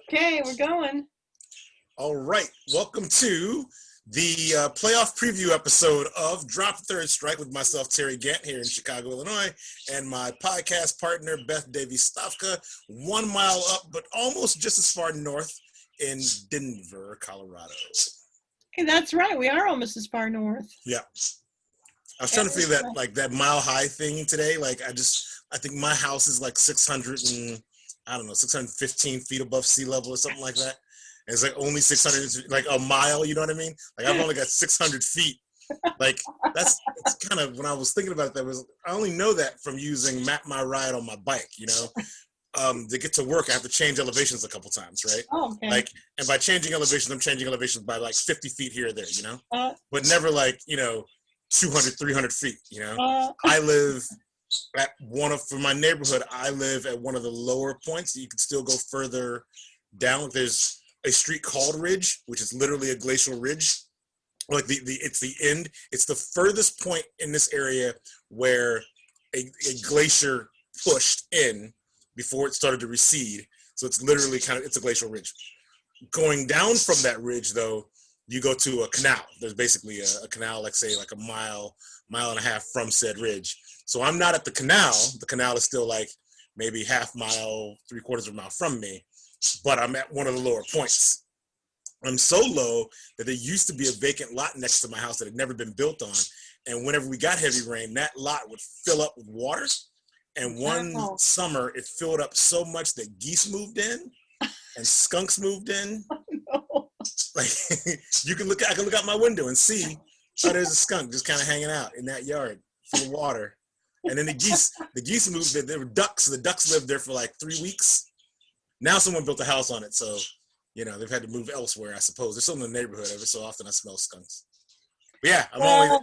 Okay, we're going. All right, welcome to the playoff preview episode of Drop Third Strike with myself, Terry Gant, here in Chicago, Illinois, and my podcast partner, Beth Stavka, 1 mile up, but almost just as far north in Denver, Colorado. Hey, that's right. We are almost as far north. Yeah. I was trying to figure that mile high thing today. I think my house is like 615 feet above sea level or something like that. And it's like only 600, like a mile, you know what I mean? Like I've only got 600 feet. Like it's kind of, when I was thinking about it, I only know that from using Map My Ride on my bike, to get to work, I have to change elevations a couple times, right? Oh, okay. Like, and by changing elevations, I'm changing elevations by like 50 feet here or there, but never like, 200, 300 feet, I live for my neighborhood, I live at one of the lower points. You can still go further down. There's a street called Ridge, which is literally a glacial ridge. Like it's the end. It's the furthest point in this area where a glacier pushed in before it started to recede. So it's literally it's a glacial ridge. Going down from that ridge, though, you go to a canal. There's basically a canal, like say like a mile and a half from said ridge. So I'm not at the canal. The canal is still like maybe half mile, 3/4 of a mile from me, but I'm at one of the lower points. I'm so low that there used to be a vacant lot next to my house that had never been built on. And whenever we got heavy rain, that lot would fill up with water. And one summer, it filled up so much that geese moved in and skunks moved in. Like I can look out my window and see, there's a skunk just kind of hanging out in that yard full of water. And then the geese moved there. There were ducks. The ducks lived there for like 3 weeks. Now someone built a house on it, so they've had to move elsewhere. I suppose they're still in the neighborhood. Every so often, I smell skunks. But yeah, I'm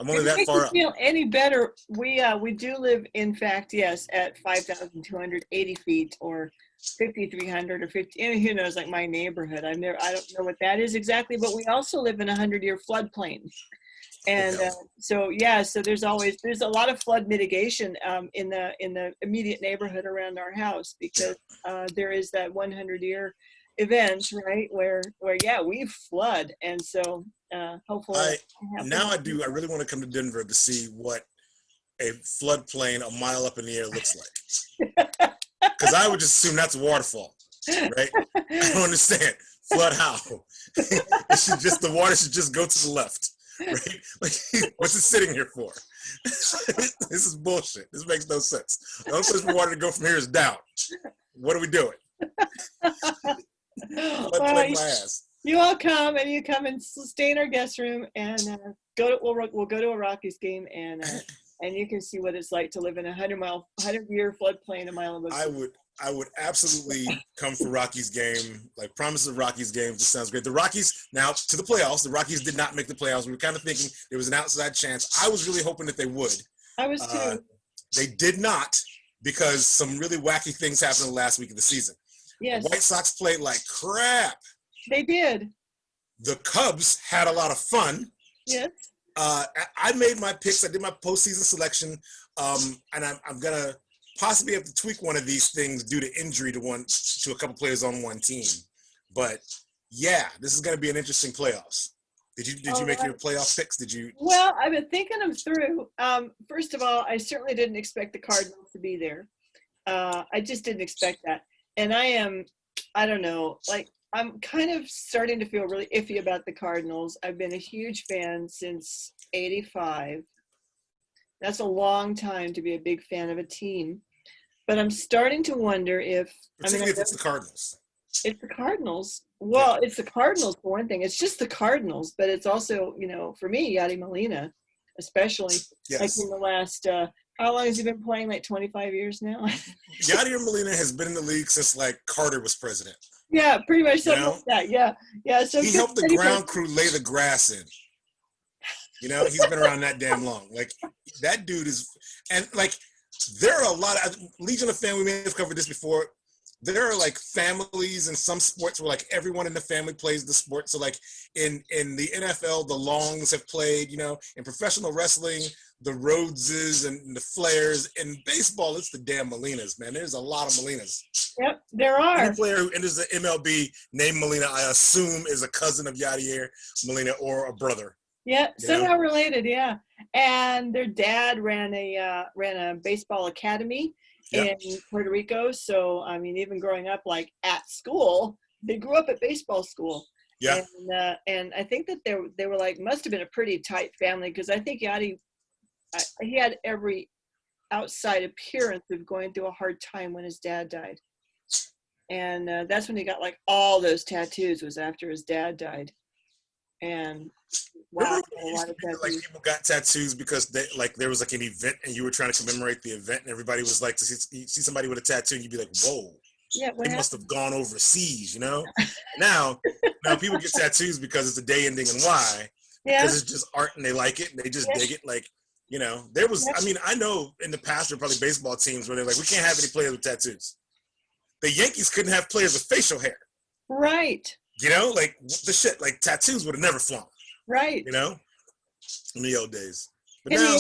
only that far up. Feel any better? We do live, in fact, yes, at 5,280 feet or 5,300 or 50. Who knows? Like my neighborhood. I don't know what that is exactly, but we also live in a 100-year floodplain. And so there's a lot of flood mitigation in the immediate neighborhood around our house, because there is that 100-year event, right, where we flood. And so hopefully I really want to come to Denver to see what a floodplain a mile up in the air looks like, because I would just assume that's a waterfall, right? I don't understand. Flood how? The water should just go to the left. Right? Like, what's it sitting here for? This is bullshit. This makes no sense. The only place for water to go from here is down. What are we doing? My ass. You all come and stay in our guest room and we'll go to a Rockies game and you can see what it's like to live in a 100-year floodplain a mile above. I would absolutely come for Rockies game. Like, promises of Rockies game. This sounds great. The Rockies, now to the playoffs. The Rockies did not make the playoffs. We were kind of thinking there was an outside chance. I was really hoping that they would. I was too. They did not, because some really wacky things happened the last week of the season. Yes. The White Sox played like crap. They did. The Cubs had a lot of fun. Yes. I made my picks. I did my postseason selection, and I'm gonna possibly have to tweak one of these things due to injury to a couple players on one team. But yeah, this is going to be an interesting playoffs. Did you make your playoff picks? Well, I've been thinking them through. First of all, I certainly didn't expect the Cardinals to be there. I just didn't expect that. And I don't know, like, I'm kind of starting to feel really iffy about the Cardinals. I've been a huge fan since '85. That's a long time to be a big fan of a team. But I'm starting to wonder if it's the Cardinals. It's the Cardinals. Well, it's the Cardinals for one thing. It's just the Cardinals, but it's also, for me, Yadi Molina, especially. Yes. Like in the last, how long has he been playing? Like 25 years now? Yadi Molina has been in the league since like Carter was president. Yeah, pretty much something like that. Yeah. So he helped the ground crew lay the grass in. He's been around that damn long. Like, that dude is, and like, there are a lot of Legion of Family. We may have covered this before. There are like families in some sports where like everyone in the family plays the sport. So like in the NFL, the Longs have played. In professional wrestling, the Rhodeses and the Flairs. In baseball, it's the damn Molinas, man. There's a lot of Molinas. Yep, there are. Any player who enters the MLB named Molina, I assume, is a cousin of Yadier Molina or a brother. Yeah, somehow related, yeah. And their dad ran a baseball academy in Puerto Rico. So, I mean, even growing up, like, at school, they grew up at baseball school. Yeah. And I think that they were like, must have been a pretty tight family, because I think Yadi, he had every outside appearance of going through a hard time when his dad died. And that's when he got like all those tattoos, was after his dad died. And wow, a lot of tattoos. Like people got tattoos because they, like, there was like an event and you were trying to commemorate the event, and everybody was like, to see somebody with a tattoo and you'd be like, whoa, yeah, they must have gone overseas, you know? now people get tattoos because it's a day ending in Y, because it's just art and they like it and they just dig it. Like, you know, there was, I mean, I know in the past there were probably baseball teams where they're like, we can't have any players with tattoos. The Yankees couldn't have players with facial hair. Right. You know, like the shit, like tattoos would have never flown. Right. You know, in the old days. But and now,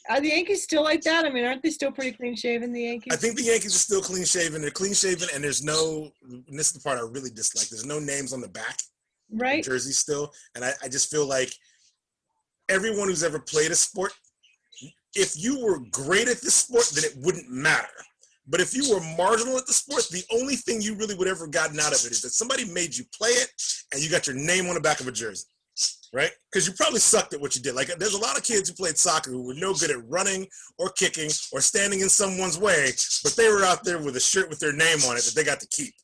are the Yankees still like that? I mean, aren't they still pretty clean shaven, the Yankees? I think the Yankees are still clean shaven. They're clean shaven, and there's no, and this is the part I really dislike, there's no names on the back. Right. Jersey still. And I just feel like everyone who's ever played a sport, if you were great at this sport, then it wouldn't matter. But if you were marginal at the sport, the only thing you really would ever gotten out of it is that somebody made you play it and you got your name on the back of a jersey, right? Because you probably sucked at what you did. Like, there's a lot of kids who played soccer who were no good at running or kicking or standing in someone's way, but they were out there with a shirt with their name on it that they got to keep,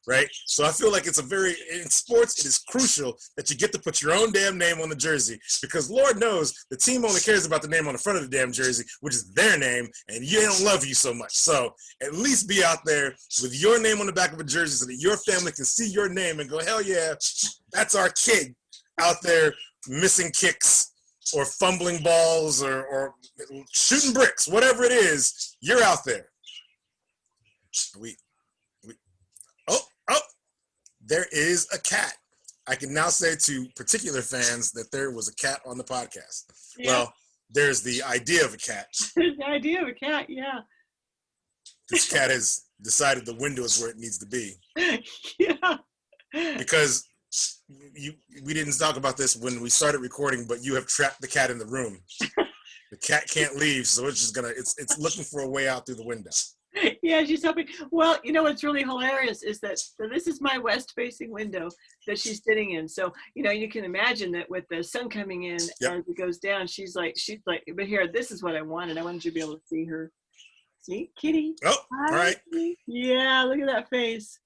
right? So I feel like it's in sports, it is crucial that you get to put your own damn name on the jersey, because Lord knows the team only cares about the name on the front of the damn jersey, which is their name, and they don't love you so much. So at least be out there with your name on the back of a jersey so that your family can see your name and go, hell yeah, that's our kid out there missing kicks or fumbling balls or shooting bricks, whatever it is, you're out there. Oh, there is a cat. I can now say to particular fans that there was a cat on the podcast. Yeah. Well, there's the idea of a cat. There's the idea of a cat, yeah. This cat has decided the window is where it needs to be. Yeah. Because we didn't talk about this when we started recording, but you have trapped the cat in the room. The cat can't leave, so it's just it's looking for a way out through the window. Yeah, she's helping. Well, you know what's really hilarious is that this is my west-facing window that she's sitting in. So, you know, you can imagine that with the sun coming in as it goes down, she's like, but here, this is what I wanted. I wanted you to be able to see her. See, kitty. Oh, all right. Yeah, look at that face.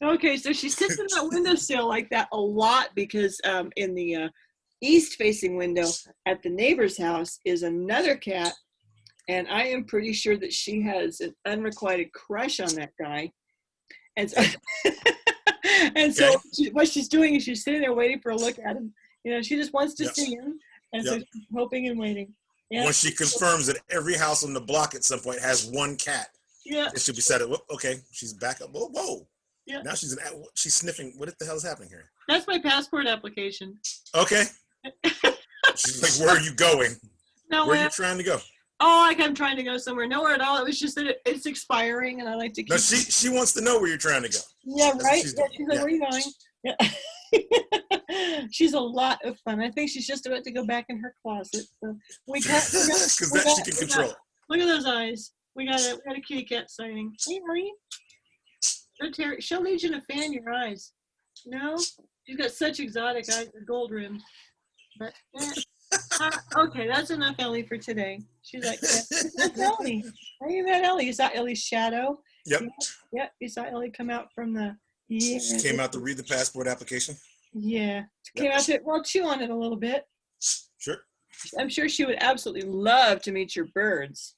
Okay, so she sits in that windowsill like that a lot because in the east-facing window at the neighbor's house is another cat. And I am pretty sure that she has an unrequited crush on that guy. And so, so what she's doing is she's sitting there waiting for a look at him. You know, she just wants to see him. And so she's hoping and waiting. Yeah. Once she confirms that every house on the block at some point has one cat, it should be said, okay, she's back up. Whoa. Yeah. Now she's sniffing. What the hell is happening here? That's my passport application. Okay. She's like, where are you going? Where are you trying to go? Oh, like I'm trying to go somewhere. Nowhere at all. It was just that it's expiring, and I like to keep. No, she wants to know where you're trying to go. Yeah, right. She's like, where are you going? Yeah. She's a lot of fun. I think she's just about to go back in her closet. So we got because that she can control. Look at those eyes. We got a kitty cat sighting. Hey, Marie. She'll need you to fan your eyes. No, she's got such exotic eyes. They're gold rimmed. But. Okay, that's enough Ellie for today. She's like, that's Ellie. How you met Ellie? You saw Ellie's shadow? Yep. Yep, you saw Ellie come out from the... Yeah. She came out to read the passport application? Yeah. Came out to, chew on it a little bit. Sure. I'm sure she would absolutely love to meet your birds.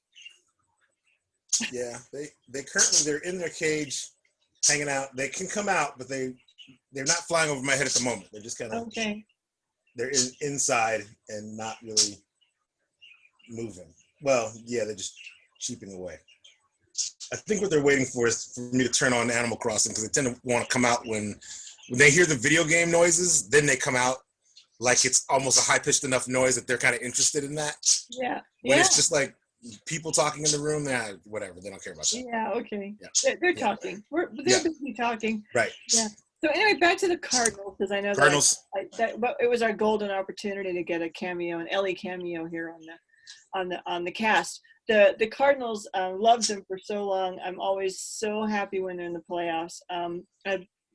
Yeah, they're in their cage, hanging out. They can come out, but they're not flying over my head at the moment. They're just kind of... Okay. They're inside and not really moving. Well, yeah, they're just cheaping away. I think what they're waiting for is for me to turn on Animal Crossing, because they tend to want to come out when they hear the video game noises. Then they come out like it's almost a high-pitched enough noise that they're kind of interested in that. Yeah. When it's just like people talking in the room, whatever, they don't care about that. Yeah, okay. Yeah. They're talking. They're busy talking. Right. Yeah. So anyway, back to the Cardinals, because I know Cardinals. but it was our golden opportunity to get a cameo, an Ellie cameo here on the cast. The Cardinals, loved them for so long. I'm always so happy when they're in the playoffs.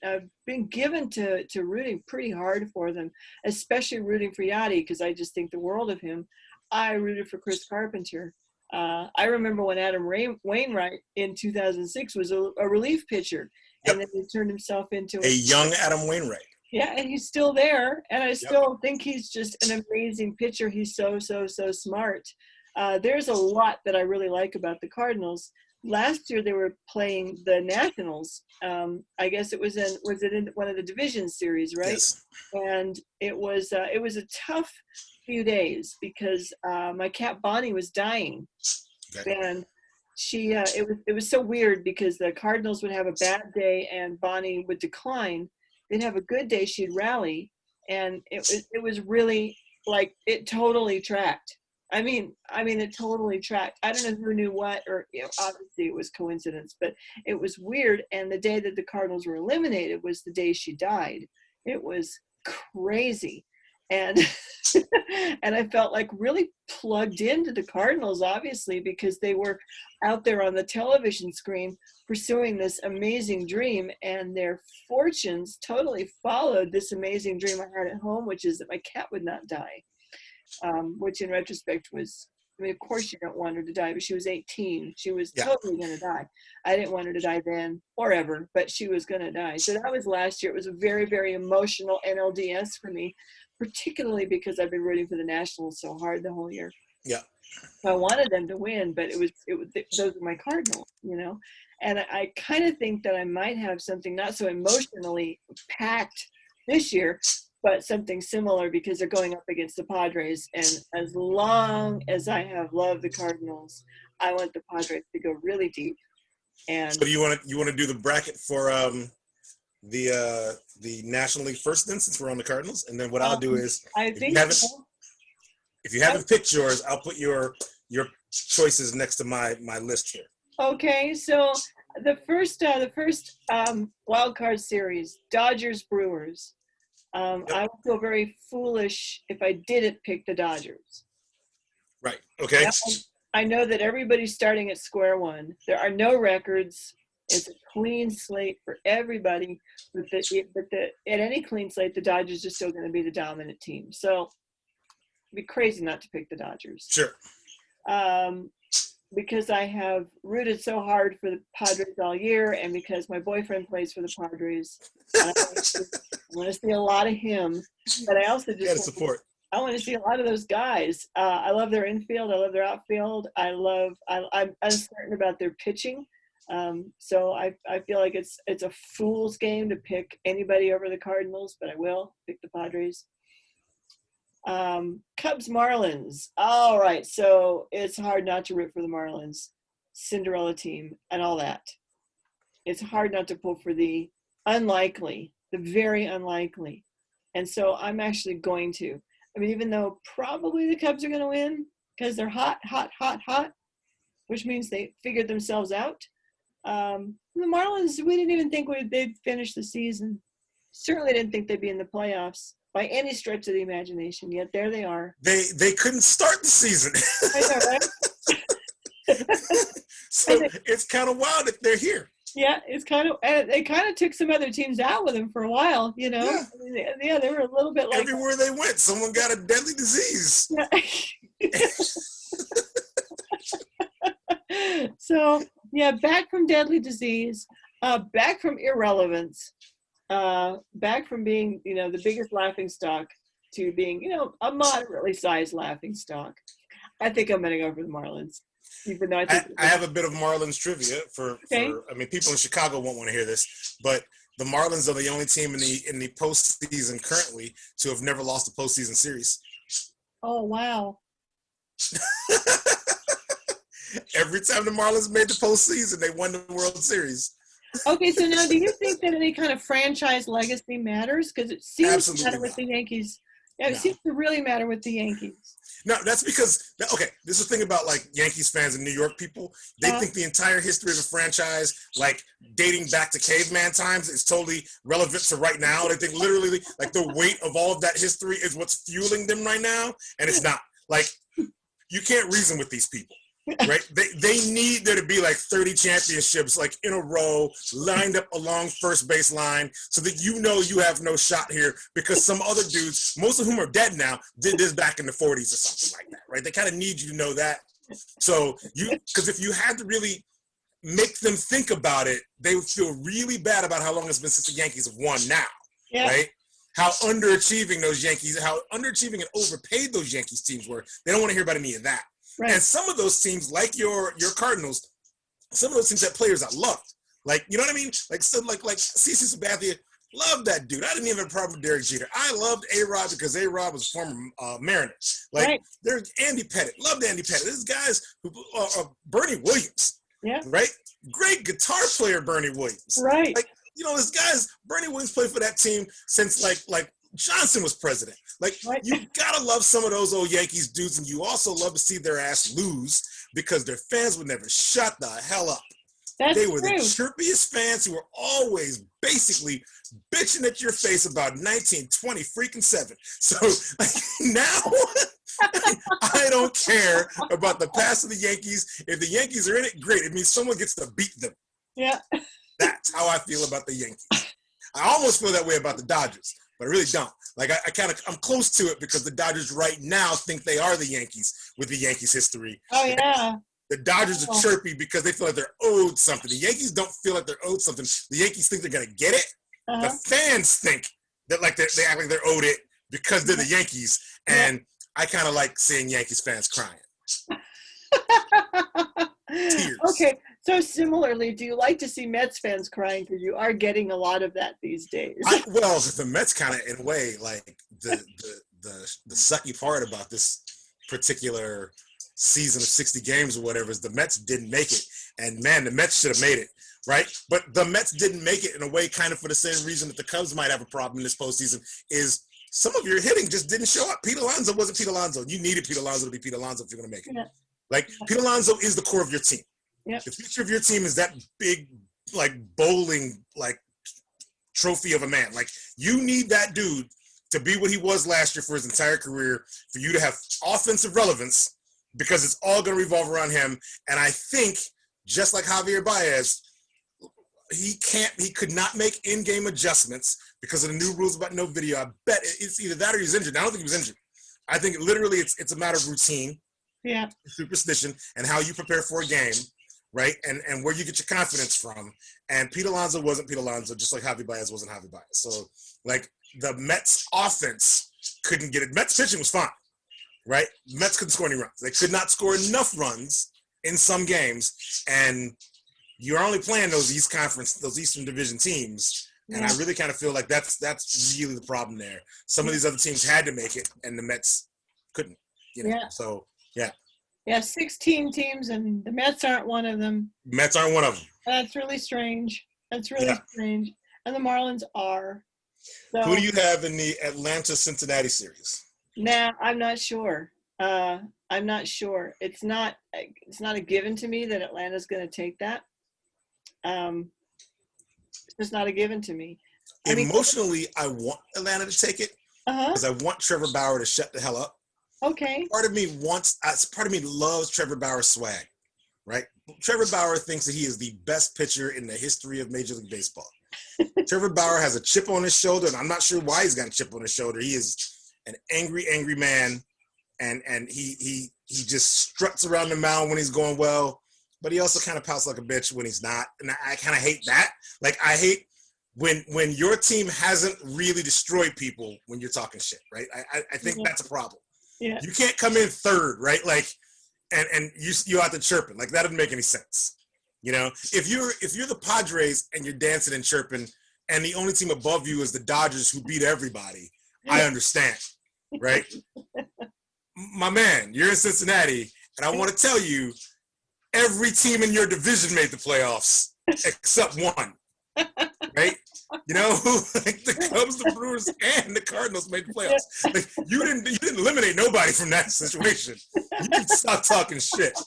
I've been given to rooting pretty hard for them, especially rooting for Yachty, because I just think the world of him. I rooted for Chris Carpenter. I remember when Adam Wainwright in 2006 was a relief pitcher, and then he turned himself into a young Adam Wainwright. Yeah, and he's still there, and I still think he's just an amazing pitcher. He's so smart. There's a lot that I really like about the Cardinals. Last year they were playing the Nationals. I guess it was in one of the division series, right? Yes. And it was a tough few days because my cat Bonnie was dying, and she it was so weird because the Cardinals would have a bad day and Bonnie would decline. They'd have a good day, she'd rally, and it was really like it totally tracked. I mean, it totally tracked. I don't know who knew what, or obviously it was coincidence, but it was weird. And the day that the Cardinals were eliminated was the day she died. It was crazy, and and I felt like really plugged into the Cardinals, obviously, because they were out there on the television screen pursuing this amazing dream, and their fortunes totally followed this amazing dream I had at home, which is that my cat would not die. Which in retrospect was, I mean, of course you don't want her to die, but she was 18. She was totally going to die. I didn't want her to die then or ever, but she was going to die. So that was last year. It was a very, very emotional NLDS for me, particularly because I've been rooting for the Nationals so hard the whole year. Yeah. So I wanted them to win, but it was those are my Cardinals, you know. And I kind of think that I might have something not so emotionally packed this year, but something similar because they're going up against the Padres. And as long as I have loved the Cardinals, I want the Padres to go really deep. And so you want to do the bracket for the National League first then, since we're on the Cardinals, and then what I'll do is if you haven't picked yours, I'll put your choices next to my list here. Okay, so the first wild card series, Dodgers Brewers. I would feel very foolish if I didn't pick the Dodgers. Right. Okay. I know that everybody's starting at square one. There are no records. It's a clean slate for everybody. But at any clean slate, the Dodgers are still going to be the dominant team. So it'd be crazy not to pick the Dodgers. Sure. Because I have rooted so hard for the Padres all year, and because my boyfriend plays for the Padres, I want to see a lot of him. But I also just I want to see a lot of those guys. I love their infield. I love their outfield. I'm uncertain about their pitching. So I feel like it's a fool's game to pick anybody over the Cardinals, but I will pick the Padres. Cubs Marlins. All right, so it's hard not to root for the Marlins, Cinderella team, and all that. It's hard not to pull for the unlikely, the very unlikely, and so I'm actually going to. I mean, even though probably the Cubs are going to win because they're hot, which means they figured themselves out. The Marlins, we didn't even think they'd finish the season. Certainly didn't think they'd be in the playoffs by any stretch of the imagination, yet there they are. They couldn't start the season. I know, right? So it's kind of wild that they're here. Yeah, it's kind of, and they kind of took some other teams out with them for a while, you know? Yeah, I mean, yeah, they were a little bit like... Everywhere they went, someone got a deadly disease. Yeah. So, yeah, back from deadly disease, back from irrelevance, back from being, you know, the biggest laughingstock to being, you know, a moderately sized laughingstock. I think I'm going to go for the Marlins. Even though I have a bit of Marlins trivia for I mean, people in Chicago won't want to hear this, but the Marlins are the only team in the postseason currently to have never lost a postseason series. Oh, wow. Every time the Marlins made the postseason, they won the World Series. Okay, so now do you think that any kind of franchise legacy matters? Because it seems to matter with the Yankees Yeah, it seems to really matter with the Yankees. No, that's because, okay, this is the thing about like Yankees fans and New York people. They think the entire history of the franchise, like dating back to caveman times, is totally relevant to right now. They think literally like the weight of all of that history is what's fueling them right now. And it's not. Like, you can't reason with these people. Right? They need there to be like 30 championships like in a row lined up along first base line so that you know you have no shot here because some other dudes, most of whom are dead now, did this back in the 40s or something like that, right? They kind of need you to know that. So because if you had to really make them think about it, they would feel really bad about how long it's been since the Yankees have won now, right? How underachieving those Yankees, how underachieving and overpaid those Yankees teams were. They don't want to hear about any of that. Right. And some of those teams, like your Cardinals, some of those teams had players I loved. Like, you know what I mean? Like CeCe Sabathia, loved that dude. I didn't even have a problem with Derek Jeter. I loved A-Rod because A-Rod was a former Mariner. Like, there's Andy Pettitte. Loved Andy Pettitte. There's guys who, Bernie Williams. Yeah. Right? Great guitar player, Bernie Williams. Right. Like, you know, this guy's, Bernie Williams played for that team since like Johnson was president. Like, you gotta love some of those old Yankees dudes, and you also love to see their ass lose because their fans would never shut the hell up. They were the chirpiest fans who were always basically bitching at your face about 1920 freaking 7. So like, now I don't care about the past of the Yankees. If the Yankees are in it, great. It means someone gets to beat them. Yeah. That's how I feel about the Yankees. I almost feel that way about the Dodgers, but I really don't. Like, I'm close to it because the Dodgers right now think they are the Yankees with the Yankees history. Oh, yeah. The Dodgers are chirpy because they feel like they're owed something. The Yankees don't feel like they're owed something. The Yankees think they're going to get it. The fans think that like they act like they're owed it because they're the Yankees. And I kind of like seeing Yankees fans crying. Tears. Okay. So similarly, do you like to see Mets fans crying? Because you are getting a lot of that these days. Well, the Mets kind of, in a way, like the sucky part about this particular season of 60 games or whatever is the Mets didn't make it. And man, the Mets should have made it, right? But the Mets didn't make it in a way kind of for the same reason that the Cubs might have a problem in this postseason is some of your hitting just didn't show up. Pete Alonso wasn't Pete Alonso. You needed Pete Alonso to be Pete Alonso if you're going to make it. Yeah. Like, Pete Alonso is the core of your team. Yep. The future of your team is that big, like, bowling, like, trophy of a man. Like, you need that dude to be what he was last year for his entire career, for you to have offensive relevance, because it's all going to revolve around him. And I think, just like Javier Baez, he could not make in-game adjustments because of the new rules about no video. I bet it's either that or he's injured. I don't think he was injured. I think literally it's a matter of routine, superstition, and how you prepare for a game. Right, and where you get your confidence from. And Pete Alonso wasn't Pete Alonso, just like Javi Baez wasn't Javi Baez. So, like, the Mets offense couldn't get it. Mets pitching was fine, right? Mets couldn't score any runs. They could not score enough runs in some games, and you're only playing those Eastern Division teams. And I really kind of feel like that's really the problem there. Some of these other teams had to make it, and the Mets couldn't. You know, so yeah. Yeah, 16 teams, and the Mets aren't one of them. Mets aren't one of them. That's really strange. That's really strange. And the Marlins are. So, who do you have in the Atlanta-Cincinnati series? Nah, I'm not sure. I'm not sure. It's not a given to me that Atlanta's going to take that. It's just not a given to me. Emotionally, I want Atlanta to take it because I want Trevor Bauer to shut the hell up. Okay. Part of me loves Trevor Bauer's swag, right? Trevor Bauer thinks that he is the best pitcher in the history of Major League Baseball. Trevor Bauer has a chip on his shoulder, and I'm not sure why he's got a chip on his shoulder. He is an angry, angry man, and he just struts around the mound when he's going well, but he also kind of pouts like a bitch when he's not, and I kind of hate that. Like, I hate when your team hasn't really destroyed people when you're talking shit, right? I think that's a problem. Yeah. You can't come in third, right? Like, and you out there chirping. Like, that doesn't make any sense. You know, if you're the Padres and you're dancing and chirping, and the only team above you is the Dodgers who beat everybody, I understand, right? My man, you're in Cincinnati, and I want to tell you, every team in your division made the playoffs except one, right? You know, like the Cubs, the Brewers, and the Cardinals made the playoffs. Like, you didn't eliminate nobody from that situation. You can stop talking shit.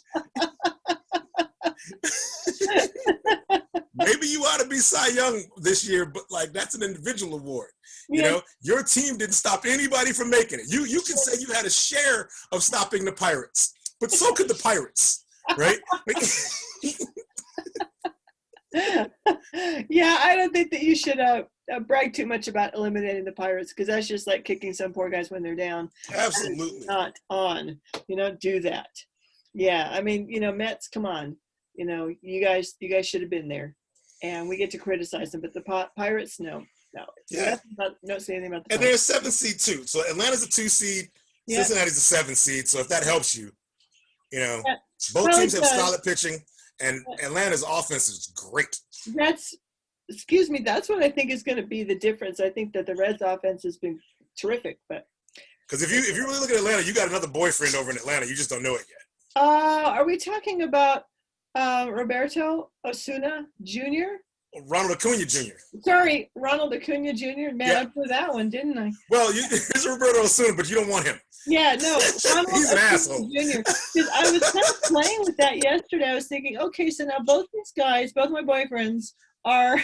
Maybe you ought to be Cy Young this year, but like that's an individual award. You know, your team didn't stop anybody from making it. You can say you had a share of stopping the Pirates, but so could the Pirates, right? Yeah, I don't think that you should brag too much about eliminating the Pirates, because that's just like kicking some poor guys when they're down. Absolutely not on. Do that. Yeah, I mean, Mets, come on. You guys should have been there, and we get to criticize them, but the Pirates, no. Yeah. Don't say anything about the Pirates. And they're a 7 seed too. So Atlanta's a 2 seed. Yeah. Cincinnati's a 7 seed. So if that helps you, both teams have solid pitching, and Atlanta's offense is great. That's what I think is going to be the difference. I think that the Reds' offense has been terrific, but because if you really look at Atlanta, you got another boyfriend over in Atlanta. You just don't know it yet. Are we talking about Roberto Osuna Jr.? Ronald Acuna Jr. Sorry, Ronald Acuna Jr. Man, I blew that one, didn't I? Well, here's Roberto Osuna, but you don't want him. Yeah, no. He's an asshole. Jr. I was kind of playing with that yesterday. I was thinking, okay, so now both these guys, both my boyfriends, are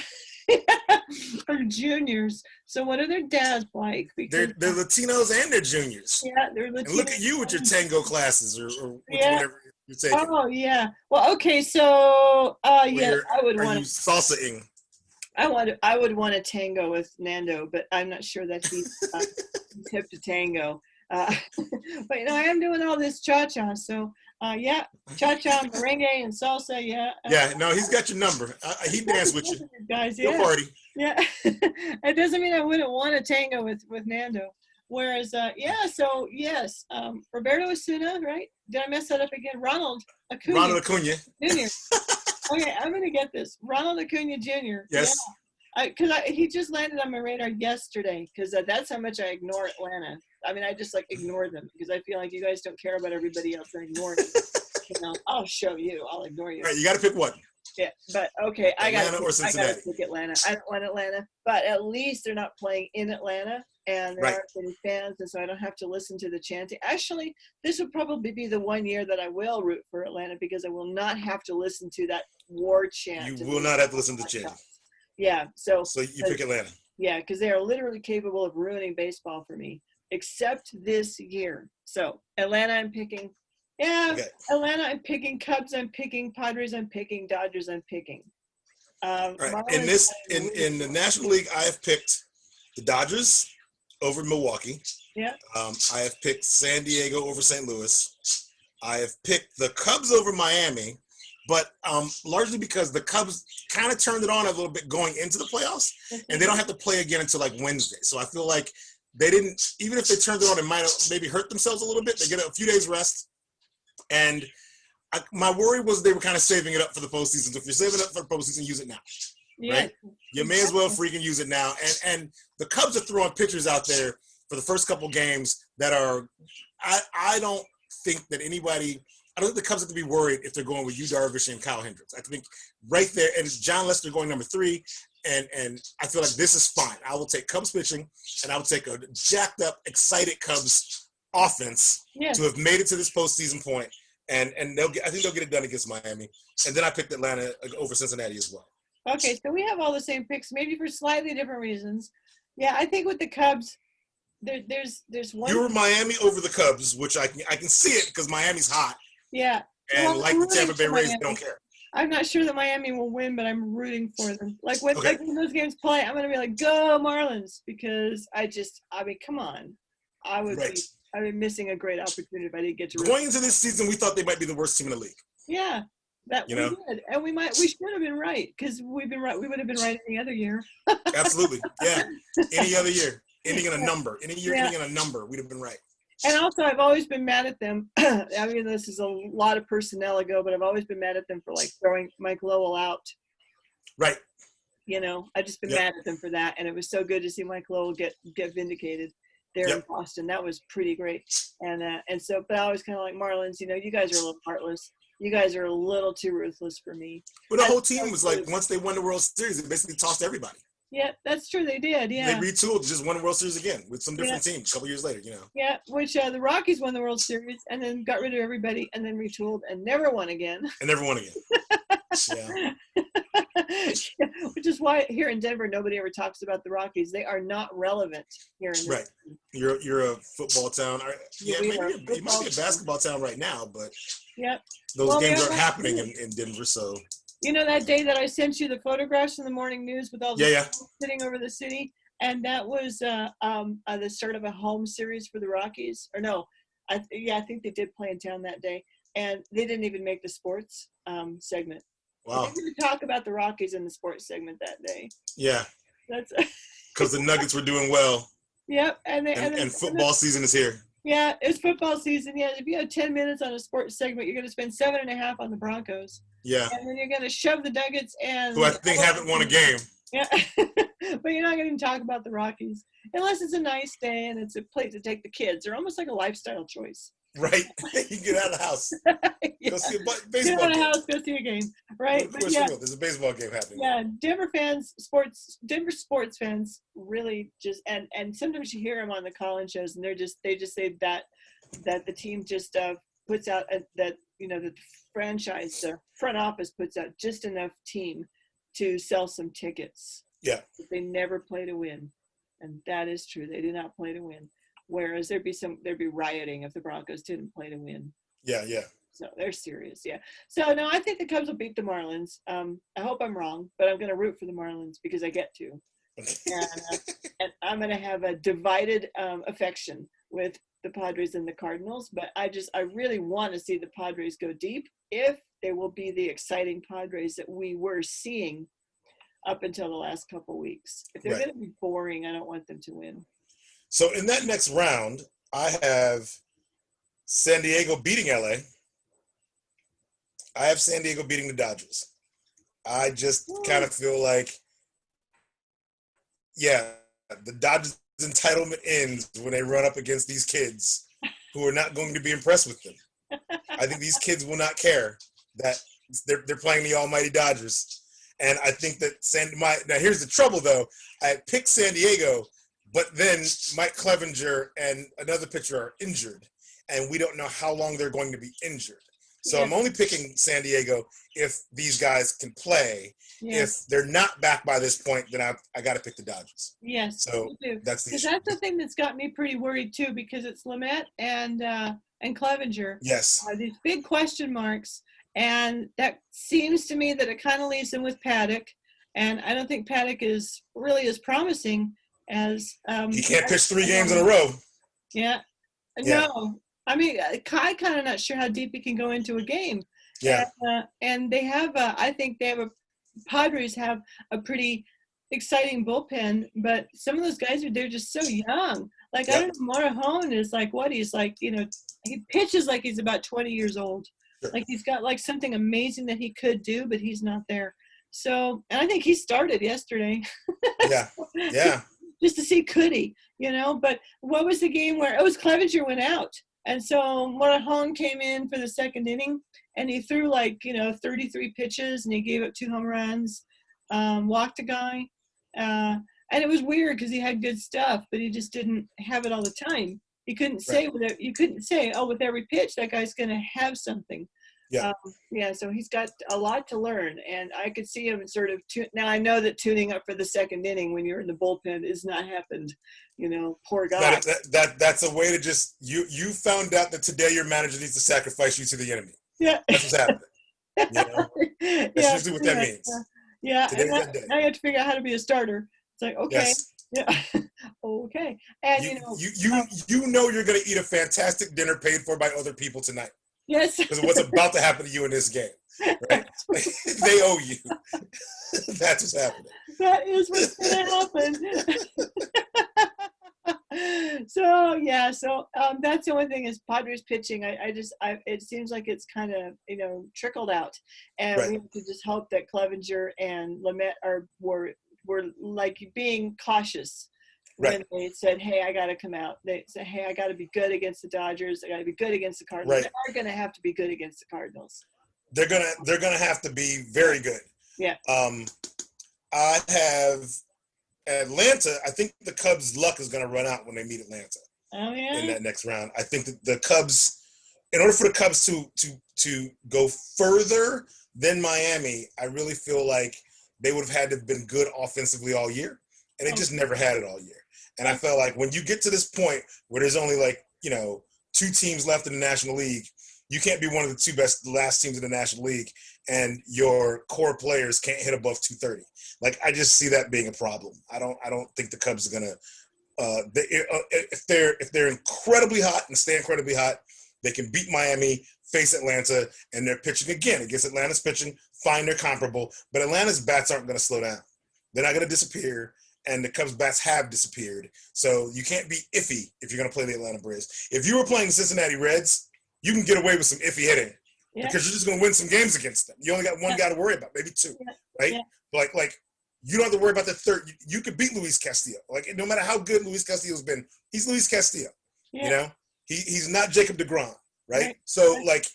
juniors. So what are their dads like? Because they're Latinos and they're juniors. Yeah, they're Latinos. And look at you with your tango classes or whatever you're taking. Oh, yeah. Well, okay, so yes, I would want to salsa-ing. I would want to tango with Nando, but I'm not sure that he's hip to tango. But I am doing all this cha-cha, so yeah, cha-cha, merengue, and salsa, yeah. Yeah, no, he's got your number. He danced with you. Guys, yeah. Your party. Yeah. It doesn't mean I wouldn't want to tango with Nando. Whereas, so yes, Roberto Osuna, right? Did I mess that up again? Ronald Acuna. Jr. Okay, I'm going to get this. Ronald Acuna Jr. Yes. Yeah. Because he just landed on my radar yesterday, because that's how much I ignore Atlanta. I mean, I just ignore them because I feel like you guys don't care about everybody else and ignore me. I'll show you. I'll ignore you. All right, you got to pick one. Yeah, but okay, I got to pick Atlanta. I don't want Atlanta, but at least they're not playing in Atlanta, and there aren't any fans, and so I don't have to listen to the chanting. Actually, this would probably be the one year that I will root for Atlanta, because I will not have to listen to that war chant. You will not have to listen to chanting. Yeah, so you pick Atlanta. Yeah, because they are literally capable of ruining baseball for me, except this year. So Atlanta, I'm picking. Yeah, okay. Atlanta, I'm picking. Cubs, I'm picking. Padres, I'm picking. Dodgers, I'm picking. Right. In the National League, I have picked the Dodgers over Milwaukee. Yeah. I have picked San Diego over St. Louis. I have picked the Cubs over Miami, but largely because the Cubs kind of turned it on a little bit going into the playoffs, and they don't have to play again until Wednesday. So I feel like they didn't, even if they turned it on, it might have maybe hurt themselves a little bit. They get a few days rest. And my worry was they were kind of saving it up for the postseason. So if you're saving it up for the postseason, use it now. Yeah. Right? You may as well freaking use it now. And the Cubs are throwing pitchers out there for the first couple games that are I don't think that anybody – I don't think the Cubs have to be worried if they're going with Yu Darvish and Kyle Hendricks. I think right there – and John Lester going number 3, and I feel like this is fine. I will take Cubs pitching, and I will take a jacked-up, excited Cubs offense to have made it to this postseason point, and I think they'll get it done against Miami. And then I picked Atlanta over Cincinnati as well. Okay, so we have all the same picks, maybe for slightly different reasons. Yeah, I think with the Cubs, there's one. You were Miami over the Cubs, which I can see it because Miami's hot. Yeah. And the Tampa Bay Rays, they don't care. I'm not sure that Miami will win, but I'm rooting for them. When those games play, I'm going to be like, go Marlins, because I mean, come on. I would be missing a great opportunity if I didn't get to going into this season. We thought they might be the worst team in the league. Yeah, we did, and we should have been right, because we've been right. We would have been right any other year. Absolutely, yeah. Any other year, ending in a number. Any year ending in a number, we'd have been right. And also, I've always been mad at them. I mean, this is a lot of personnel ago, but I've always been mad at them for throwing Mike Lowell out. Right. I've just been mad at them for that, and it was so good to see Mike Lowell get vindicated there in Boston. That was pretty great. And so, but I was kind of like, Marlins, you guys are a little heartless. You guys are a little too ruthless for me. But the whole team was once they won the World Series, it basically tossed everybody. Yeah, that's true. They did. Yeah. They retooled, just won the World Series again with some different teams a couple years later, Yeah, which the Rockies won the World Series and then got rid of everybody and then retooled and never won again. And never won again. Yeah. Which is why here in Denver, nobody ever talks about the Rockies. They are not relevant here in Right. You're a football town. Yeah, maybe you might be a basketball town right now, but those games aren't happening in Denver, so. You know that day that I sent you the photographs in the morning news with all the sitting over the city, and that was the start of a home series for the Rockies. Or no, I think they did play in town that day, and they didn't even make the sports segment. Wow. They didn't talk about the Rockies in the sports segment that day. Yeah. That's because the Nuggets were doing well. Yep, and football season is here. Yeah, it's football season. Yeah, if you have 10 minutes on a sports segment, you're going to spend 7.5 on the Broncos. Yeah. And then you're going to shove the Nuggets and who I think haven't won a game. Yeah, but you're not going to talk about the Rockies unless it's a nice day and it's a place to take the kids. They're almost like a lifestyle choice. Right. You get out of the house. Go see a baseball game. Get out of the house, go see a game. Right. Coors Field. There's a baseball game happening. Yeah, Denver sports fans really just and sometimes you hear them on the call-in shows and they just say that the team just puts out that the franchise, the front office puts out just enough team to sell some tickets. Yeah. But they never play to win. And that is true. They do not play to win. Whereas there'd be rioting if the Broncos didn't play to win. Yeah, yeah. So they're serious, yeah. So no, I think the Cubs will beat the Marlins. I hope I'm wrong, but I'm going to root for the Marlins because I get to. And I'm going to have a divided affection with the Padres and the Cardinals. But I really want to see the Padres go deep if they will be the exciting Padres that we were seeing up until the last couple weeks. If they're going to be boring, I don't want them to win. So in that next round, I have San Diego beating LA. I have San Diego beating the Dodgers. I just kind of feel like, the Dodgers' entitlement ends when they run up against these kids who are not going to be impressed with them. I think these kids will not care that they're playing the almighty Dodgers. And I think that now here's the trouble though. I picked San Diego, but then Mike Clevenger and another pitcher are injured, and we don't know how long they're going to be injured. So I'm only picking San Diego if these guys can play. If they're not back by this point, then I got to pick the Dodgers. Yes. So that's the issue. That's the thing that's got me pretty worried too, because it's Lamet and Clevenger. Yes. These big question marks, and that seems to me that it kind of leaves them with Paddock, and I don't think Paddock is really as promising as he can't pitch 3 games in a row. Yeah. No. I mean, Kai kind of not sure how deep he can go into a game. Yeah. And they have Padres have a pretty exciting bullpen, but some of those guys they're just so young. Like I don't know, Morejon is like he's like, he pitches like he's about 20 years old. Sure. Like he's got like something amazing that he could do, but he's not there. So, and I think he started yesterday. Yeah. Yeah. Just to see could he, but what was the game where it was Clevenger went out? And so Morejon came in for the second inning, and he threw 33 pitches, and he gave up 2 home runs, walked a guy. And it was weird because he had good stuff, but he just didn't have it all the time. You couldn't say with every pitch, that guy's going to have something. Yeah. So he's got a lot to learn, and I could see him sort of now I know that tuning up for the second inning when you're in the bullpen is not happened, poor guy. That's a way to just you found out that today your manager needs to sacrifice you to the enemy. Yeah. That's what's happening. That's usually what that means. Yeah. Today's that day. Now you have to figure out how to be a starter. It's like, okay. Yes. Yeah. Okay. And you know you're gonna eat a fantastic dinner paid for by other people tonight. Yes. Because of what's about to happen to you in this game. Right? They owe you. That's what's happening. That is what's going to happen. So that's the only thing is Padres pitching. It seems like it's kind of, trickled out. And we have to just hope that Clevenger and Lamet were like being cautious. When they said, hey, I got to come out. They said, hey, I got to be good against the Dodgers. I got to be good against the Cardinals. They are going to have to be good against the Cardinals. They're gonna have to be very good. Yeah. I have Atlanta, I think the Cubs' luck is going to run out when they meet Atlanta. Oh yeah. In that next round, I think that the Cubs, in order for the Cubs to go further than Miami, I really feel like they would have had to have been good offensively all year, and they just never had it all year. And I felt like when you get to this point where there's only like, you know, 2 teams left in the National League, you can't be one of the 2 best last teams in the National League, and your core players can't hit above 230. Like, I just see that being a problem. I don't think the Cubs are gonna. If they're incredibly hot and stay incredibly hot, they can beat Miami, face Atlanta, and they're pitching again against Atlanta's pitching. Fine, they're comparable, but Atlanta's bats aren't going to slow down. They're not going to disappear, and the Cubs' bats have disappeared. So you can't be iffy if you're going to play the Atlanta Braves. If you were playing the Cincinnati Reds, you can get away with some iffy hitting because you're just going to win some games against them. You only got one guy to worry about, maybe 2, right? Yeah. Like you don't have to worry about the third. You could beat Luis Castillo. Like, no matter how good Luis Castillo's been, he's Luis Castillo. Yeah. You know, he's not Jacob deGrom, right? So like,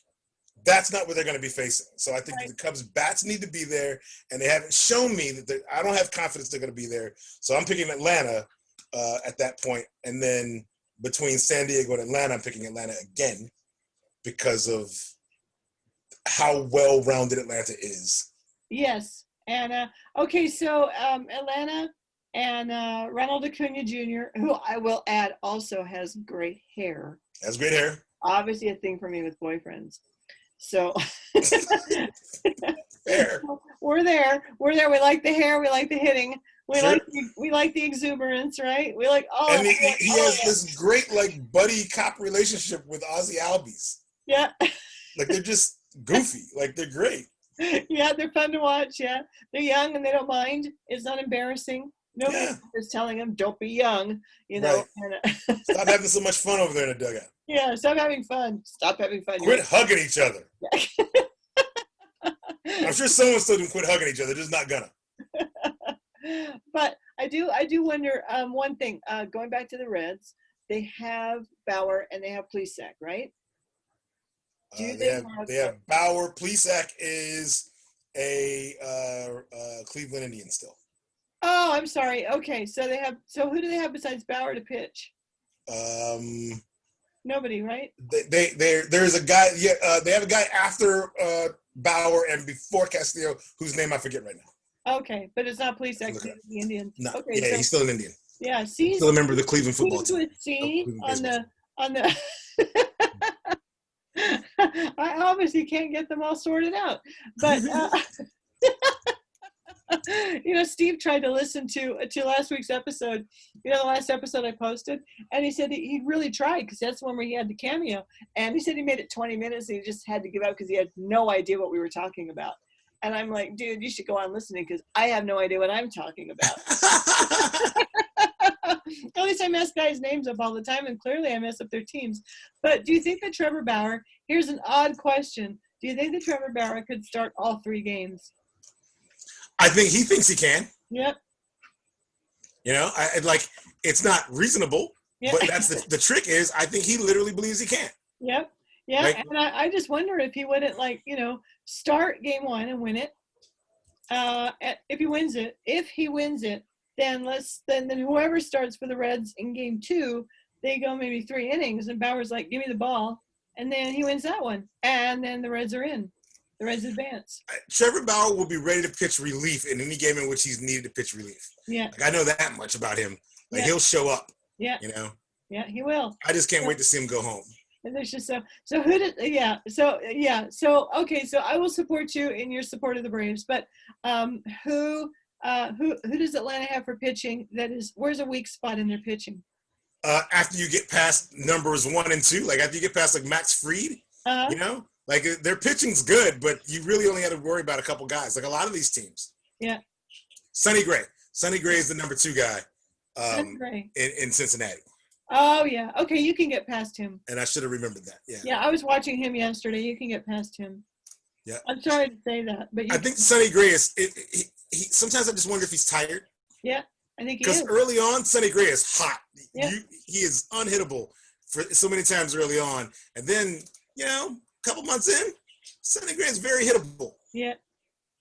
that's not what they're going to be facing. So I think the Cubs' bats need to be there, and they haven't shown me that I don't have confidence they're going to be there. So I'm picking Atlanta at that point, and then between San Diego and Atlanta, I'm picking Atlanta again because of how well-rounded Atlanta is. Yes. And okay, so Atlanta and Ronald Acuna Jr., who I will add also has great hair. Has great hair. Obviously a thing for me with boyfriends. So fair. We're there. We like the hair. We like the hitting. We like the exuberance, right? We like all. And he has this great like buddy cop relationship with Ozzy Albies. Yeah. Like, they're just goofy. Like, they're great. Yeah, they're fun to watch. Yeah, they're young and they don't mind. It's not embarrassing. Nobody is telling them don't be young. You know. Right. Stop having so much fun over there in the dugout. Yeah, stop having fun. Stop having fun. Quit hugging each other. I'm sure someone's still going to quit hugging each other. Just not gonna. But I do wonder one thing. Going back to the Reds, they have Bauer and they have Plesac, right? They have Bauer. Plesac is a Cleveland Indian still. Oh, I'm sorry. Okay, so who do they have besides Bauer to pitch? Nobody, right? There's a guy. Yeah, they have a guy after Bauer and before Castillo, whose name I forget right now. Okay, but it's not Plesac, the Indian. No, okay, yeah, he's still an Indian. Yeah, see, still a member of the Cleveland football team. See on the. I obviously can't get them all sorted out, but you know, Steve tried to listen to last week's episode. You know, the last episode I posted, and he said he really tried because that's the one where he had the cameo, and he said he made it 20 minutes and he just had to give up because he had no idea what we were talking about. And I'm like, dude, you should go on listening because I have no idea what I'm talking about. At least I mess guys' names up all the time, and clearly I mess up their teams. But do you think that Trevor Bauer, here's an odd question, do you think that Trevor Bauer could start all 3 games? I think he thinks he can. Yep. You know, it's not reasonable, but that's the trick is I think he literally believes he can. Yep. Yeah, like, and I just wonder if he wouldn't, like, you know, start game 1 and win it. If he wins it, then whoever starts for the Reds in game 2, they go maybe 3 innings, and Bauer's like, give me the ball, and then he wins that one, and then the Reds are in. The Reds advance. Trevor Bauer will be ready to pitch relief in any game in which he's needed to pitch relief. Yeah. Like, I know that much about him. Like, he'll show up. Yeah. You know? Yeah, he will. I just can't wait to see him go home. And there's just so okay, so I will support you in your support of the Braves, but who does Atlanta have for pitching where's a weak spot in their pitching? After you get past numbers 1 and 2, like after you get past like Max Fried, you know, like their pitching's good, but you really only had to worry about a couple guys. Like a lot of these teams. Yeah. Sonny Gray is the number 2 guy in Cincinnati. Oh yeah. Okay, you can get past him. And I should have remembered that. Yeah. Yeah, I was watching him yesterday. You can get past him. Yeah. I'm sorry to say that, but I think Sonny Gray is. He sometimes I just wonder if he's tired. Yeah, I think he is. Because early on, Sonny Gray is hot. Yeah. He is unhittable for so many times early on, and then a couple months in, Sonny Gray is very hittable. Yeah.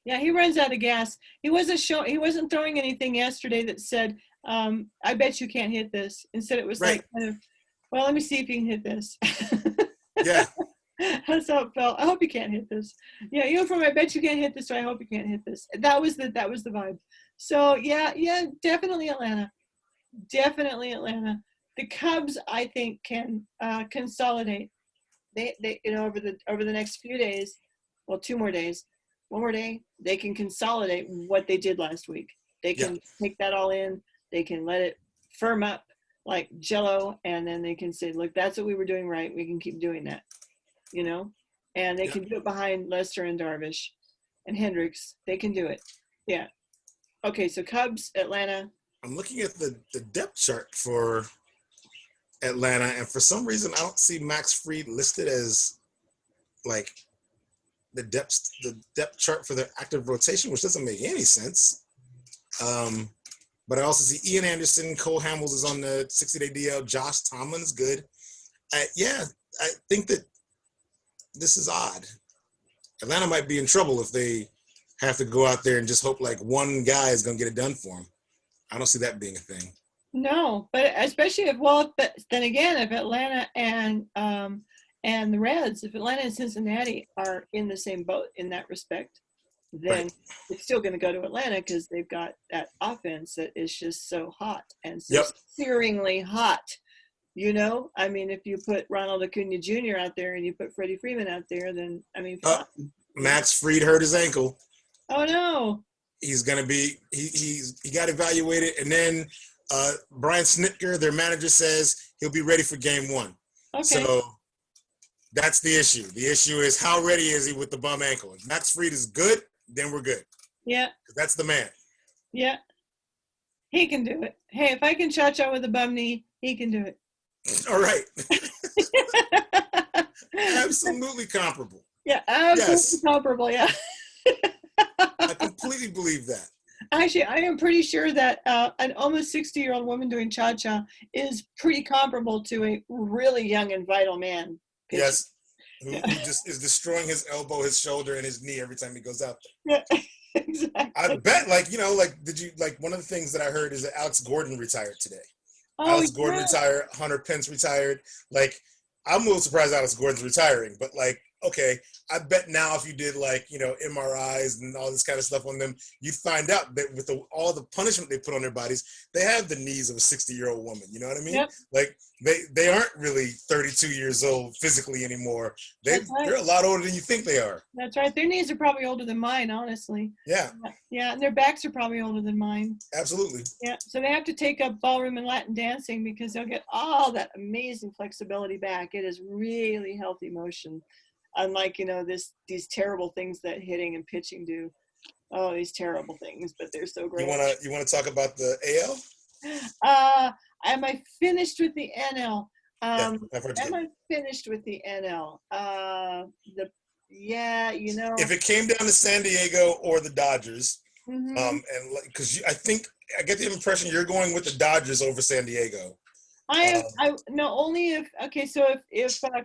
Yeah, he runs out of gas. He wasn't throwing anything yesterday that said, I bet you can't hit this. Instead it was Right. like kind of, well, let me see if you can hit this. Yeah. That's how it felt. I hope you can't hit this. Yeah, from I bet you can't hit this, so I hope you can't hit this. That was the vibe. So yeah, definitely Atlanta. Definitely Atlanta. The Cubs, I think, can consolidate. They over the next few days, well, 2 more days, 1 more day, they can consolidate what they did last week. They can take that all in. They can let it firm up like Jello, and then they can say, look, that's what we were doing right. We can keep doing that, and they can do it behind Lester and Darvish and Hendricks. They can do it. Yeah. Okay, so Cubs, Atlanta. I'm looking at the depth chart for Atlanta, and for some reason I don't see Max Fried listed as like the depth chart for their active rotation, which doesn't make any sense. But I also see Ian Anderson, Cole Hamels is on the 60-day DL, Josh Tomlin's good. I think that this is odd. Atlanta might be in trouble if they have to go out there and just hope like one guy is going to get it done for them. I don't see that being a thing. No, but especially but then again, if Atlanta and the Reds, if Atlanta and Cincinnati are in the same boat in that respect, then it's still going to go to Atlanta because they've got that offense that is just so hot and so searingly hot. I mean, if you put Ronald Acuna Jr. out there and you put Freddie Freeman out there, then Max Fried hurt his ankle. Oh no! He's gonna be he got evaluated, and then Brian Snitker, their manager, says he'll be ready for game 1. Okay. So that's the issue. The issue is how ready is he with the bum ankle? If Max Fried is good, then we're good. Yeah. That's the man. Yeah. He can do it. Hey, if I can cha-cha with a bum knee, he can do it. All right. Absolutely comparable. Yeah, absolutely comparable, yeah. I completely believe that. Actually, I am pretty sure that an almost 60-year-old woman doing cha-cha is pretty comparable to a really young and vital man. Yes, who just is destroying his elbow, his shoulder, and his knee every time he goes out there. Yeah, exactly. I bet, one of the things that I heard is that Alex Gordon retired today. Oh, Alex Gordon retired, Hunter Pence retired. I'm a little surprised Alex Gordon's retiring, but okay, I bet now if you did MRIs and all this kind of stuff on them, you'd find out that with all the punishment they put on their bodies, they have the knees of a 60-year-old woman. You know what I mean? Yep. They aren't really 32 years old physically anymore. They're a lot older than you think they are. That's right. Their knees are probably older than mine, honestly. Yeah. Yeah, and their backs are probably older than mine. Absolutely. Yeah, so they have to take up ballroom and Latin dancing because they'll get all that amazing flexibility back. It is really healthy motion. Unlike, these terrible things that hitting and pitching do. Oh, these terrible things, but they're so great. You wanna talk about the AL? Am I finished with the NL? I've heard you. Am I finished with the NL? If it came down to San Diego or the Dodgers, and because I get the impression you're going with the Dodgers over San Diego. Only if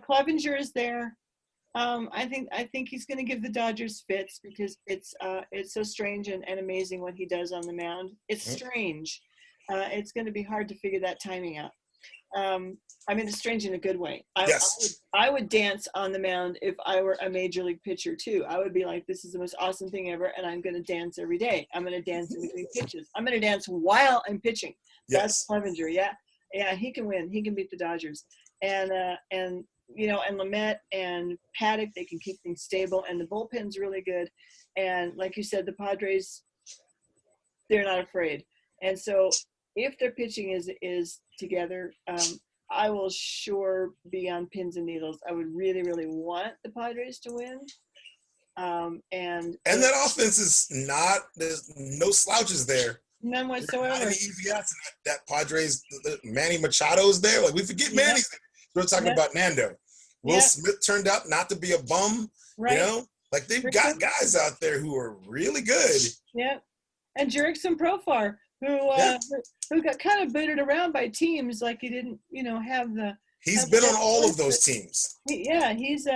Clevenger is there. I think he's going to give the Dodgers fits because it's so strange and amazing what he does on the mound. It's strange. It's going to be hard to figure that timing out. It's strange in a good way. I would dance on the mound if I were a major league pitcher too. I would be like, this is the most awesome thing ever, and I'm going to dance every day. I'm going to dance in between pitches. I'm going to dance while I'm pitching. Yes. That's Clevenger. Yeah, he can win. He can beat the Dodgers. And Lamet and Paddock, they can keep things stable, and the bullpen's really good. And like you said, the Padres, they're not afraid. And so if their pitching is together, I will sure be on pins and needles. I would really, really want the Padres to win. And that offense is there's no slouches there. None whatsoever. Not any easy outs. That Padres, Manny Machado's there. We forget Manny's there. We're talking about Nando. Will Smith turned out not to be a bum. Right. They've got guys out there who are really good. Yeah. And Jurickson Profar, who got kind of booted around by teams like he didn't, have the. He's been on all of those teams. He's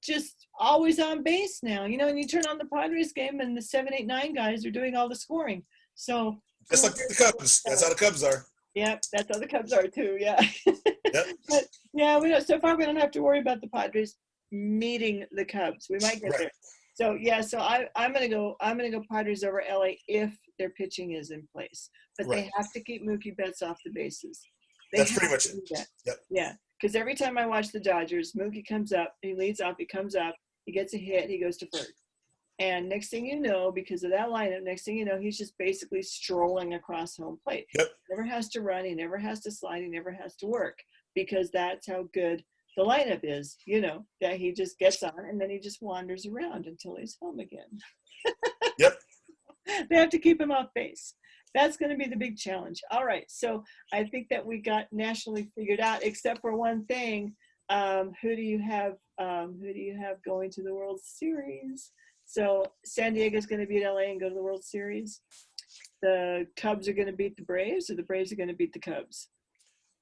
just always on base now, you know, and you turn on the Padres game and the 7, 8, 9 guys are doing all the scoring. So just like the Cubs. That's how the Cubs are. Yep, that's how the Cubs are too. Yeah. Yep. But yeah, we don't. So far, we don't have to worry about the Padres meeting the Cubs. We might get there. So yeah, so I'm gonna go Padres over LA if their pitching is in place, but they have to keep Mookie Betts off the bases. That's pretty much it. Yep. Yeah, because every time I watch the Dodgers, Mookie comes up, he leads off, he comes up, he gets a hit, he goes to first. And next thing you know, because of that lineup, next thing you know, he's just basically strolling across home plate. Yep. He never has to run, he never has to slide, he never has to work, because that's how good the lineup is, you know, that he just gets on and then he just wanders around until he's home again. Yep. They have to keep him off base. That's going to be the big challenge. All right. So I think that we got nationally figured out, except for one thing. Who do you have going to the World Series? So San Diego's going to beat LA and go to the World Series. The Cubs are going to beat the Braves, or the Braves are going to beat the Cubs?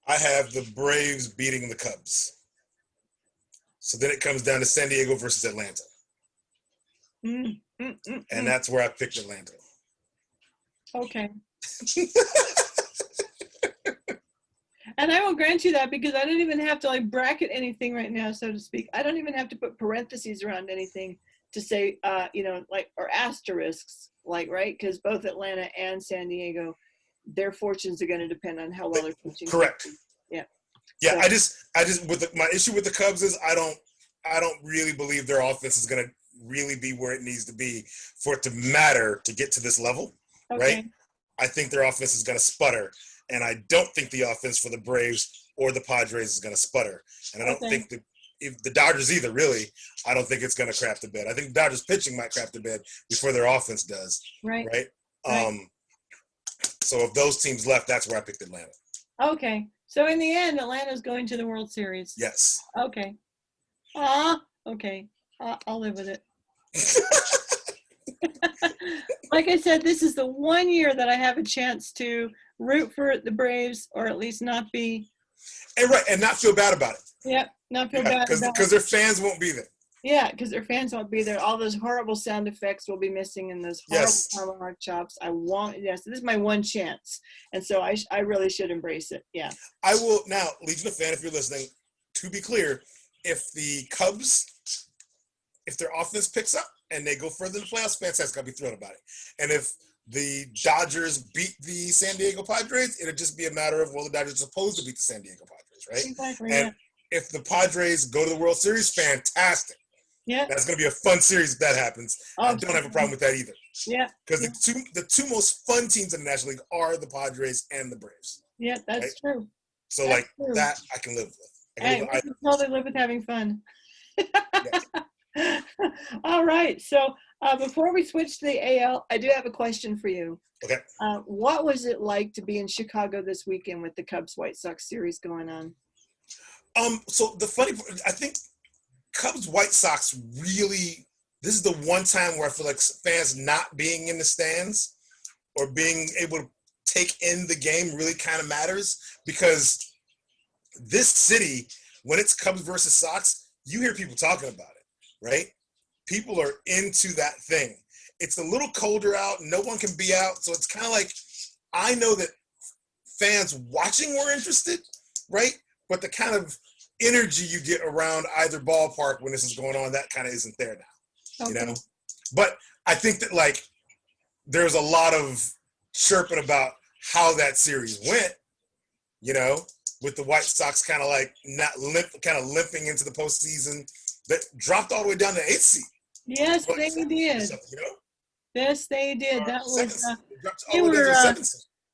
I have the Braves beating the Cubs. So then it comes down to San Diego versus Atlanta. And that's where I picked Atlanta. Okay. And I will grant you that, because I don't even have to like bracket anything right now, so to speak. I don't even have to put parentheses around anything to say, you know, like, or asterisks, like, right? Because both Atlanta and San Diego, their fortunes are going to depend on how well they're pitching. Correct. Yeah. Yeah. So, I just with my issue with the Cubs is I don't really believe their offense is going to really be where it needs to be for it to matter to get to this level. Okay. Right. I think their offense is going to sputter, and I don't think the offense for the Braves or the Padres is going to sputter, and I don't think if the Dodgers either, really. I don't think it's going to crap the bed. I think the Dodgers pitching might crap the bed before their offense does. Right. Right. So if those teams left, that's where I picked Atlanta. Okay. So in the end, Atlanta's going to the World Series. Yes. Okay. Okay. I'll live with it. Like I said, this is the one year that I have a chance to root for the Braves, or at least not be. And not feel bad about it. Yep, not feel bad about it. Because their fans won't be there. Yeah, because their fans won't be there. All those horrible sound effects will be missing, and those horrible tomahawk chops. So this is my one chance. And so I really should embrace it. Yeah. I will now, Legion of Fan, if you're listening, to be clear, if the Cubs, if their offense picks up and they go further in the playoffs, fantastic. I'll be thrilled about it. And if the Dodgers beat the San Diego Padres, it'll just be a matter of, well, the Dodgers are supposed to beat the San Diego Padres, right? Exactly. And if the Padres go to the World Series, fantastic. Yeah. That's going to be a fun series if that happens. I don't have a problem with that either. Yeah. Because the two most fun teams in the National League are the Padres and the Braves. Yeah, that's true. So that's true. That I can live with. I can totally live with having fun. All right. So before we switch to the AL, I do have a question for you. Okay. What was it like to be in Chicago this weekend with the Cubs-White Sox series going on? So the funny part, I think Cubs-White Sox really, this is the one time where I feel like fans not being in the stands or being able to take in the game really kind of matters, because this city, when it's Cubs versus Sox, you hear people talking about it, right? People are into that thing. It's a little colder out. No one can be out. So it's kind of like, I know that fans watching were interested, right? But the kind of energy you get around either ballpark when this is going on, that kind of isn't there now, you know? But I think that, like, there's a lot of chirping about how that series went, you know, with the White Sox kind of like limping into the postseason, that dropped all the way down to 8th seed. Yes, they did. You know? Yes, they did. That was they were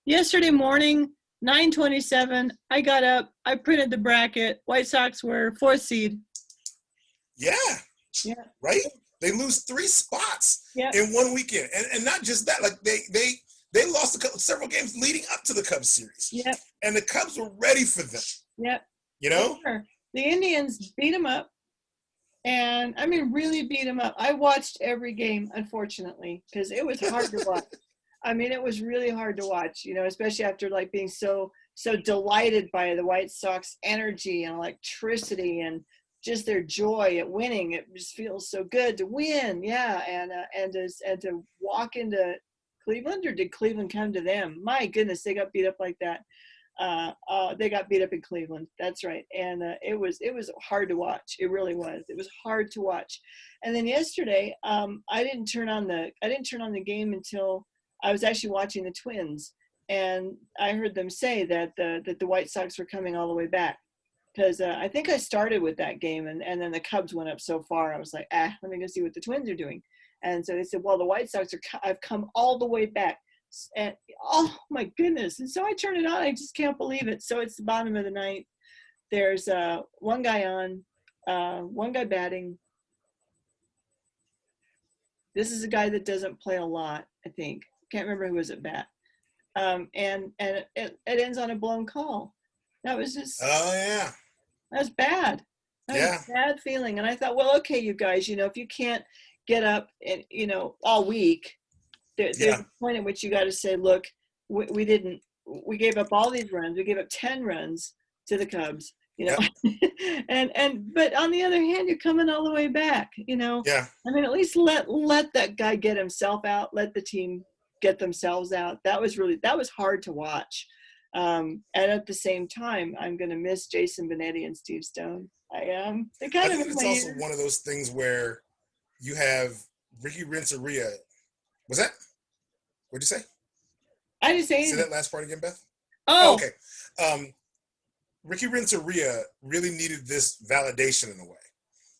yesterday morning, 9:27. I got up. I printed the bracket. White Sox were 4th seed. Yeah. Yeah. Right. They lose 3 spots in one weekend, and not just that. Like they lost several games leading up to the Cubs series. Yep. And the Cubs were ready for them. Yep. You know. Sure. The Indians beat them up. And I mean, really beat them up. I watched every game, unfortunately, because it was hard to watch. I mean, it was really hard to watch, you know, especially after like being so delighted by the White Sox energy and electricity and just their joy at winning. It just feels so good to win. Yeah. And to walk into Cleveland, or did Cleveland come to them? My goodness, they got beat up like that. They got beat up in Cleveland. That's right. And it was hard to watch. It really was. It was hard to watch. And then yesterday, I didn't turn on the game until I was actually watching the Twins, and I heard them say that the White Sox were coming all the way back, because I think I started with that game, and then the Cubs went up so far. I was like, let me go see what the Twins are doing. And so they said, well, the White Sox have come all the way back. And oh my goodness. And so I turned it on. I just can't believe it. So it's the bottom of the ninth. There's one guy on, one guy batting. This is a guy that doesn't play a lot, I think. Can't remember who was at bat. And it ends on a blown call. That was just, oh yeah, that was bad. That was a bad feeling. And I thought, well, okay, you guys, if you can't get up and, all week, there's a point at which you got to say, look, we gave up all these runs. We gave up 10 runs to the Cubs, but on the other hand, you're coming all the way back, Yeah. I mean, at least let that guy get himself out. Let the team get themselves out. That was hard to watch. And at the same time, I'm going to miss Jason Benetti and Steve Stone. I am. I think it's also one of those things where you have Ricky Renteria. Was that? What'd you say? I didn't say anything. Say that last part again, Beth. Oh, okay. Ricky Renteria really needed this validation in a way,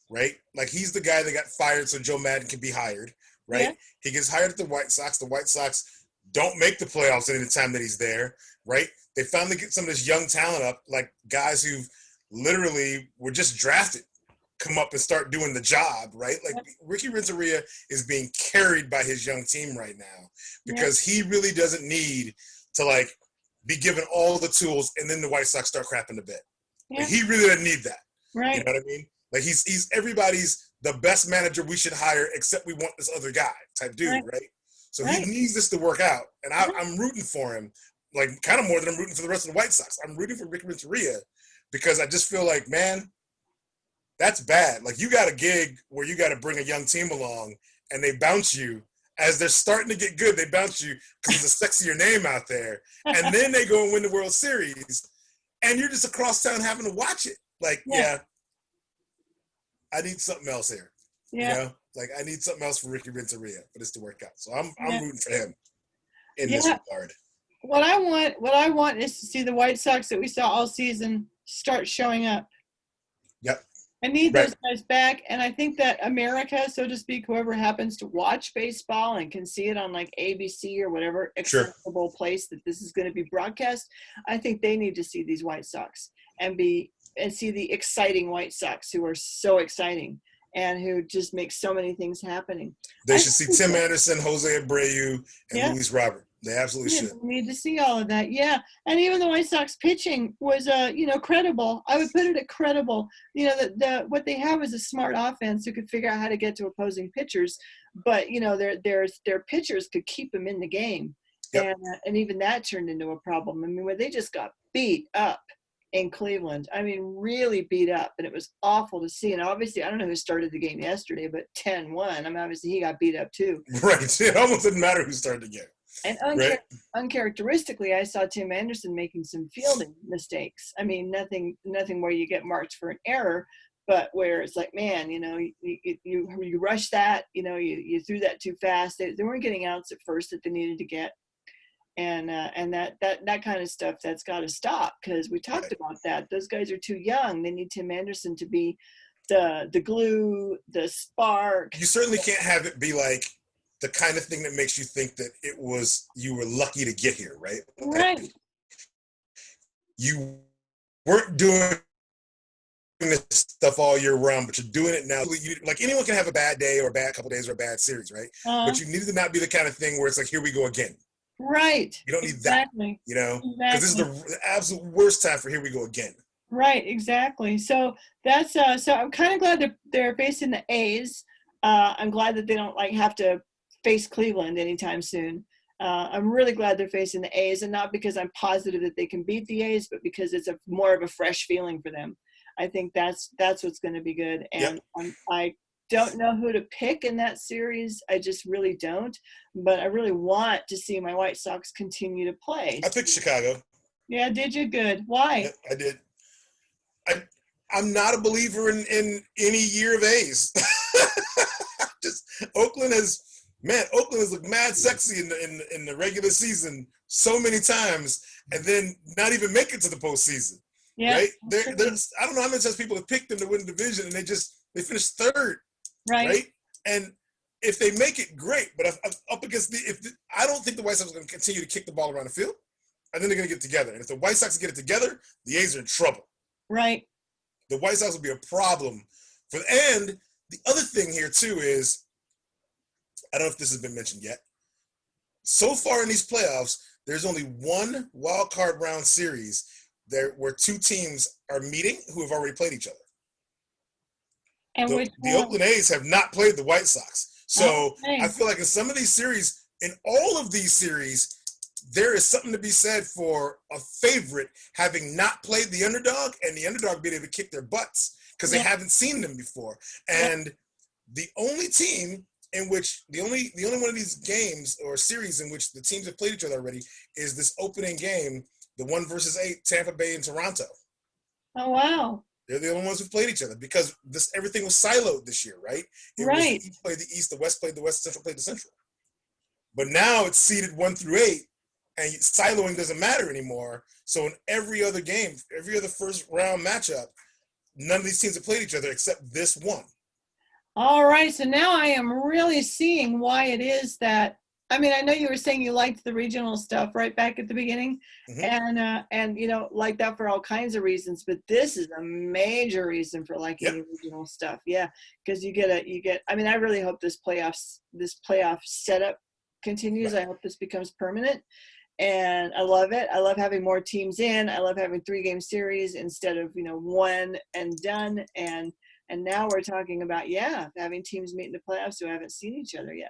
right? Like, he's the guy that got fired so Joe Madden can be hired, right? Yeah. He gets hired at the White Sox. The White Sox don't make the playoffs any time that he's there, right? They finally get some of this young talent up, like guys who literally were just drafted, come up and start doing the job, right? Like, Ricky Renteria is being carried by his young team right now, because he really doesn't need to, like, be given all the tools and then the White Sox start crapping the bed. Yeah. Like, he really doesn't need that. Right. You know what I mean? Like, he's everybody's the best manager we should hire, except we want this other guy type dude, right? So he needs this to work out. And I'm rooting for him, like, kind of more than I'm rooting for the rest of the White Sox. I'm rooting for Ricky Renteria because I just feel like, man, that's bad. Like, you got a gig where you got to bring a young team along, and they bounce you as they're starting to get good. They bounce you because there's a sexier name out there, and then they go and win the World Series, and you're just across town having to watch it. Like, I need something else here. Yeah. You know, like, I need something else for Ricky Renteria for this to work out. So I'm rooting for him in this regard. What I want is to see the White Sox that we saw all season start showing up. Yep. I need those guys back, and I think that America, so to speak, whoever happens to watch baseball and can see it on, like, ABC or whatever accessible place that this is going to be broadcast, I think they need to see these White Sox and see the exciting White Sox who are so exciting and who just make so many things happening. They should see Tim Anderson, Jose Abreu, and Luis Robert. They absolutely should. We need to see all of that, And even the White Sox pitching was, credible. I would put it at credible. What they have is a smart offense who could figure out how to get to opposing pitchers, but their pitchers could keep them in the game, and even that turned into a problem. I mean, when they just got beat up in Cleveland, I mean, really beat up, and it was awful to see. And obviously, I don't know who started the game yesterday, but 10-1. I mean, obviously he got beat up too. Right. It almost didn't matter who started the game. And uncharacteristically, I saw Tim Anderson making some fielding mistakes. I mean, nothing where you get marked for an error, but where it's like, man, you rushed that, you threw that too fast. They weren't getting outs at first that they needed to get. And that kind of stuff, that's got to stop, because we talked about that. Those guys are too young. They need Tim Anderson to be the glue, the spark. You certainly can't have it be like the kind of thing that makes you think that you were lucky to get here, right? Right. Like, you weren't doing this stuff all year round, but you're doing it now. Like, anyone can have a bad day or a bad couple days or a bad series, right? But you need to not be the kind of thing where it's like, here we go again. Right. You don't need that, because this is the absolute worst time for here we go again. Right, exactly. So that's so I'm kind of glad that they're facing the A's. I'm glad that they don't have to face Cleveland anytime soon. I'm really glad they're facing the A's, and not because I'm positive that they can beat the A's, but because it's more of a fresh feeling for them. I think that's what's going to be good. And I don't know who to pick in that series. I just really don't. But I really want to see my White Sox continue to play. I picked Chicago. Yeah, did you? Good. Why? Yeah, I did. I'm not a believer in any year of A's. Just Oakland has looked mad sexy in the regular season so many times, and then not even make it to the postseason. Yeah, right? There's I don't know how many times people have picked them to win the division, and they finished third. Right? And if they make it, great. But up against I don't think the White Sox are going to continue to kick the ball around the field. I think they're going to get together. And if the White Sox get it together, the A's are in trouble. Right. The White Sox will be a problem. And the other thing here, too, is, I don't know if this has been mentioned yet. So far in these playoffs, there's only one wild card round series there where two teams are meeting who have already played each other. And the Oakland A's have not played the White Sox. So I feel like in some of these series, in all of these series, there is something to be said for a favorite having not played the underdog and the underdog being able to kick their butts because they haven't seen them before. And the only team in which the only one of these games or series in which the teams have played each other already is this opening game, the 1-8, Tampa Bay and Toronto. Oh, wow. They're the only ones who played each other because everything was siloed this year, right? It was the East played the East, the West played the West, Central played the Central. But now it's seeded 1-8, and siloing doesn't matter anymore. So in every other game, every other first round matchup, none of these teams have played each other except this one. All right, so now I am really seeing why it is that, I mean, I know you were saying you liked the regional stuff right back at the beginning, and you know, like that for all kinds of reasons, but this is a major reason for liking regional stuff. Yeah, because you get, I mean, I really hope this playoff setup continues. I hope this becomes permanent. And I love it. I love having more teams in. I love having 3-game series instead of, one and done. And now we're talking about, having teams meet in the playoffs who haven't seen each other yet.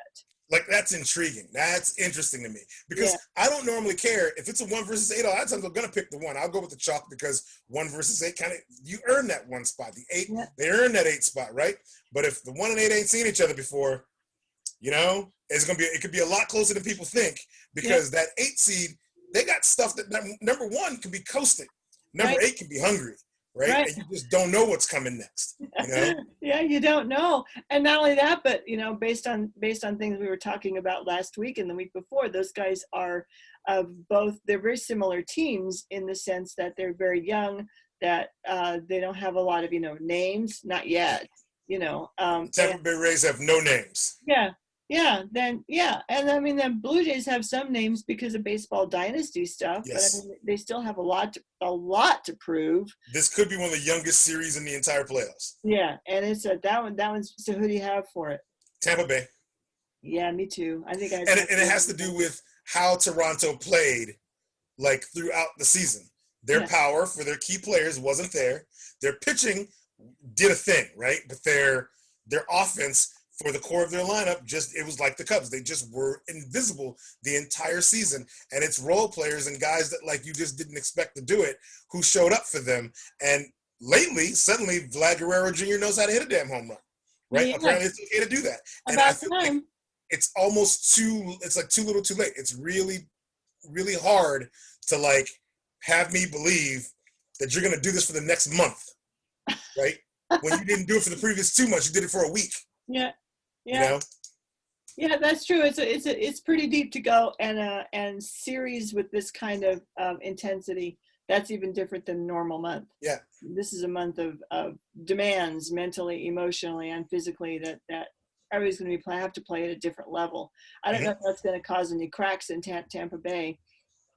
Like, that's intriguing. That's interesting to me because I don't normally care if it's a 1-8. A lot of times I'm going to pick the 1. I'll go with the chalk because 1-8 kind of, you earn that 1 spot. The 8, they earn that 8 spot, right? But if the 1 and 8 ain't seen each other before, it could be a lot closer than people think because that 8 seed, they got stuff that number 1 can be coasting. Number 8 can be hungry. Right? And you just don't know what's coming next. Yeah, you don't know. And not only that, but based on things we were talking about last week and the week before, those guys are they're very similar teams in the sense that they're very young, that they don't have a lot of names, not yet. Tampa Bay Rays have no names. And I mean the Blue Jays have some names because of baseball dynasty stuff, but I mean, they still have a lot to prove. This could be one of the youngest series in the entire playoffs. Yeah, and it's that one's. So who do you have for it? Tampa Bay. Yeah, me too. I think and it has to do with how Toronto played, like throughout the season. Their power for their key players wasn't there. Their pitching did a thing, right? But their offense for the core of their lineup, it was like the Cubs. They just were invisible the entire season. And it's role players and guys that you just didn't expect to do it who showed up for them. And lately, suddenly, Vlad Guerrero Jr. knows how to hit a damn home run, right? Apparently it's okay to do that. And I feel like it's almost too little too late. It's really, really hard to have me believe that you're going to do this for the next month, right? When you didn't do it for the previous 2 months, you did it for a week. Yeah. Yeah, that's true. It's pretty deep to go, and series with this kind of intensity, that's even different than a normal month. Yeah, this is a month of demands mentally, emotionally, and physically that everybody's going to have to play at a different level. I don't know if that's going to cause any cracks in Tampa Bay.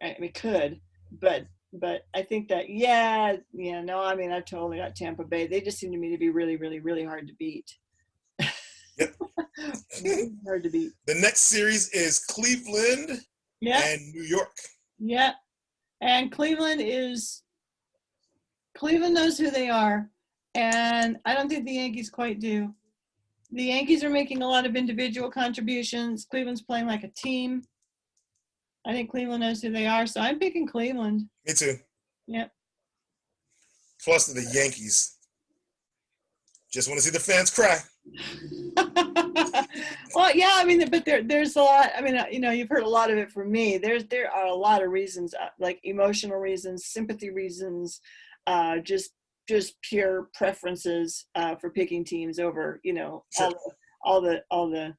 I mean, it could, but I think that I mean, I totally got Tampa Bay. They just seem to me to be really, really, really hard to beat. Yep. Hard to beat. The next series is Cleveland and New York. Yeah. And Cleveland knows who they are. And I don't think the Yankees quite do. The Yankees are making a lot of individual contributions. Cleveland's playing like a team. I think Cleveland knows who they are, so I'm picking Cleveland. Me too. Yep. Plus the Yankees. Just want to see the fans cry. Well, yeah, I mean, but there's a lot. I mean, you've heard a lot of it from me. There are a lot of reasons, like emotional reasons, sympathy reasons, just pure preferences for picking teams over, Sure. all the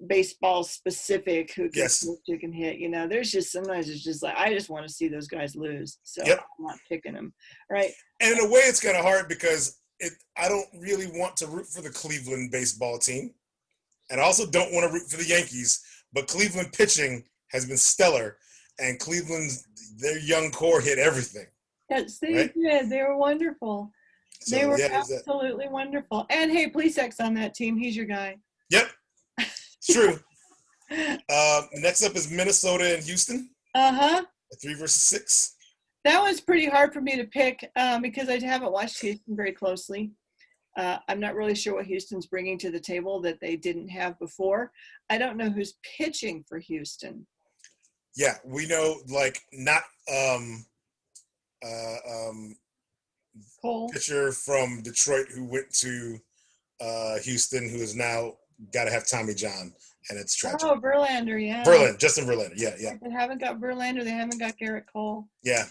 baseball specific who can Yes. who can hit. There's just sometimes it's just like I just want to see those guys lose, so Yep. I'm not picking them, right? And in a way, it's kind of hard because I don't really want to root for the Cleveland baseball team, and I also don't want to root for the Yankees. But Cleveland pitching has been stellar, and their young core hit everything. Yes, they did. They were wonderful. So, they were absolutely wonderful. And hey, Plesac's on that team. He's your guy. Yep, true. Next up is Minnesota and Houston. Uh-huh. 3 versus 6. That was pretty hard for me to pick because I haven't watched Houston very closely. I'm not really sure what Houston's bringing to the table that they didn't have before. I don't know who's pitching for Houston. Yeah, we know, like, not Cole. Pitcher from Detroit who went to Houston, who is now got to have Tommy John, and it's tragic. Oh, Verlander, yeah. Justin Verlander, yeah. They haven't got Verlander. They haven't got Garrett Cole. Yeah.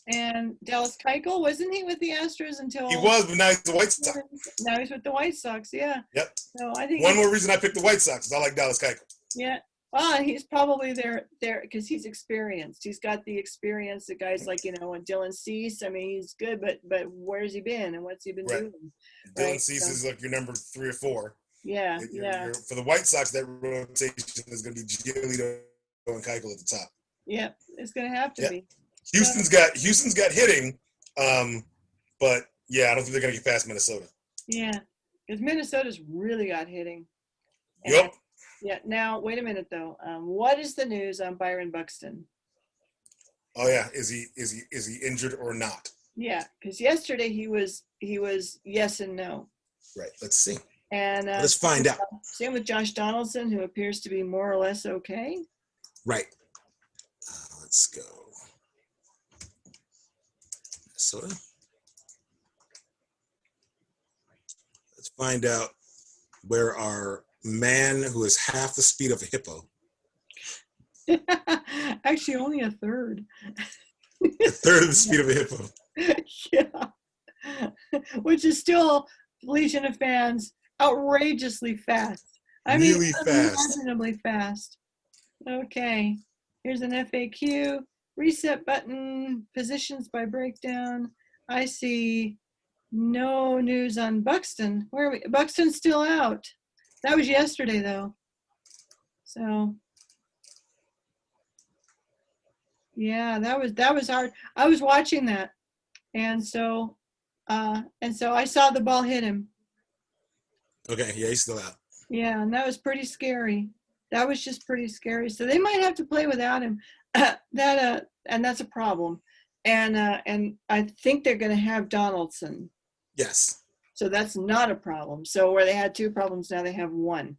And Dallas Keuchel, wasn't he with the Astros until? He was, but now he's the White Sox. Now he's with the White Sox, yeah. Yep. So I think one more reason I picked the White Sox is I like Dallas Keuchel. Yeah. Well, he's probably there because he's experienced. He's got the experience that guys like, and Dylan Cease. I mean, he's good, but where's he been and what's he been doing? Dylan Cease is like your number 3 or 4. Yeah, For the White Sox, that rotation is going to be Giolito and Keuchel at the top. Yeah, it's going to have to be. Houston's got hitting, but yeah, I don't think they're going to get past Minnesota. Yeah, because Minnesota's really got hitting. Yep. Yeah. Now, wait a minute though. What is the news on Byron Buxton? Oh yeah, is he injured or not? Yeah, because yesterday he was yes and no. Right. Let's see. And let's find out. Same with Josh Donaldson, who appears to be more or less okay. Right. Let's go. Minnesota. Let's find out where our man who is half the speed of a hippo. Actually, only a third. A third of the speed of a hippo. Yeah. Which is still, Legion of Fans, outrageously fast. I mean, unimaginably fast. Okay. Here's an FAQ. Reset button. Positions by breakdown. I see no news on Buxton. Where are we? Buxton's still out. That was yesterday, though. So, yeah, that was hard. I was watching that, and so I saw the ball hit him. Okay, yeah, he's still out. Yeah, and that was pretty scary. That was just pretty scary. So they might have to play without him. And that's a problem. And I think they're going to have Donaldson. Yes. So that's not a problem. So where they had 2 problems, now they have 1.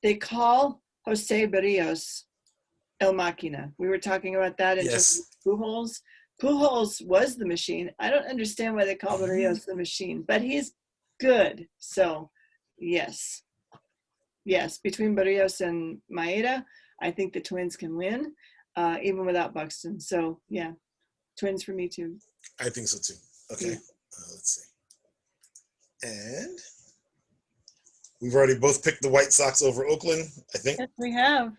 They call Jose Barrios El Máquina. We were talking about that in terms of Pujols. Pujols was the machine. I don't understand why they call Barrios the machine, but he's good. So, yes. Yes, between Barrios and Maeda, I think the Twins can win, even without Buxton. So, yeah, Twins for me, too. I think so, too. Okay, Yeah. Let's see. And we've already both picked the White Sox over Oakland, I think. Yes, we have.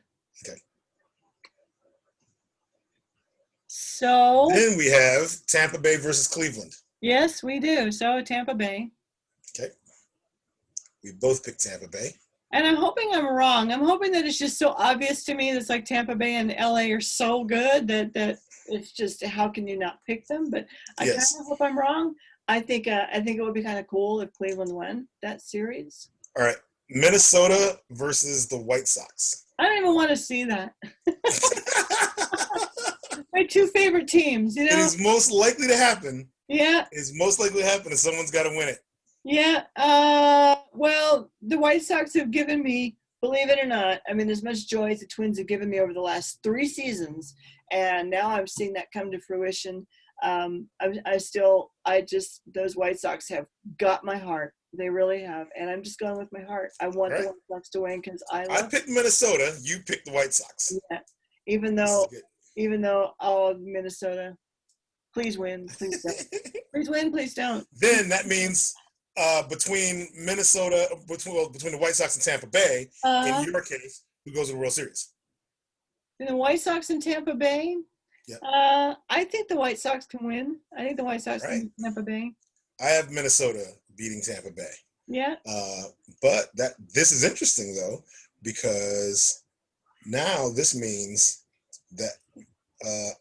Okay. So then we have Tampa Bay versus Cleveland. Yes, we do. So Tampa Bay. Okay. We both picked Tampa Bay. And I'm hoping I'm wrong. I'm hoping that it's just so obvious to me that it's like Tampa Bay and LA are so good that it's just, how can you not pick them? But I kind of hope I'm wrong. I think it would be kind of cool if Cleveland won that series. All right. Minnesota versus the White Sox. I don't even want to see that. My 2 favorite teams, It is most likely to happen. Yeah. It's most likely to happen if someone's got to win it. Yeah. Well, the White Sox have given me, believe it or not, I mean, as much joy as the Twins have given me over the last 3 seasons, and now I'm seeing that come to fruition. those White Sox have got my heart. They really have. And I'm just going with my heart. I want the White Sox to win because I picked Minnesota. You picked the White Sox. Yeah. Even though, Minnesota, please win. Please don't. Please win. Please don't. Then that means between Minnesota, between the White Sox and Tampa Bay, in your case, who goes to the World Series? In the White Sox and Tampa Bay? Yeah. I think the White Sox can win. I think the White Sox can beat Tampa Bay. I have Minnesota beating Tampa Bay. Yeah. But this is interesting though, because now this means that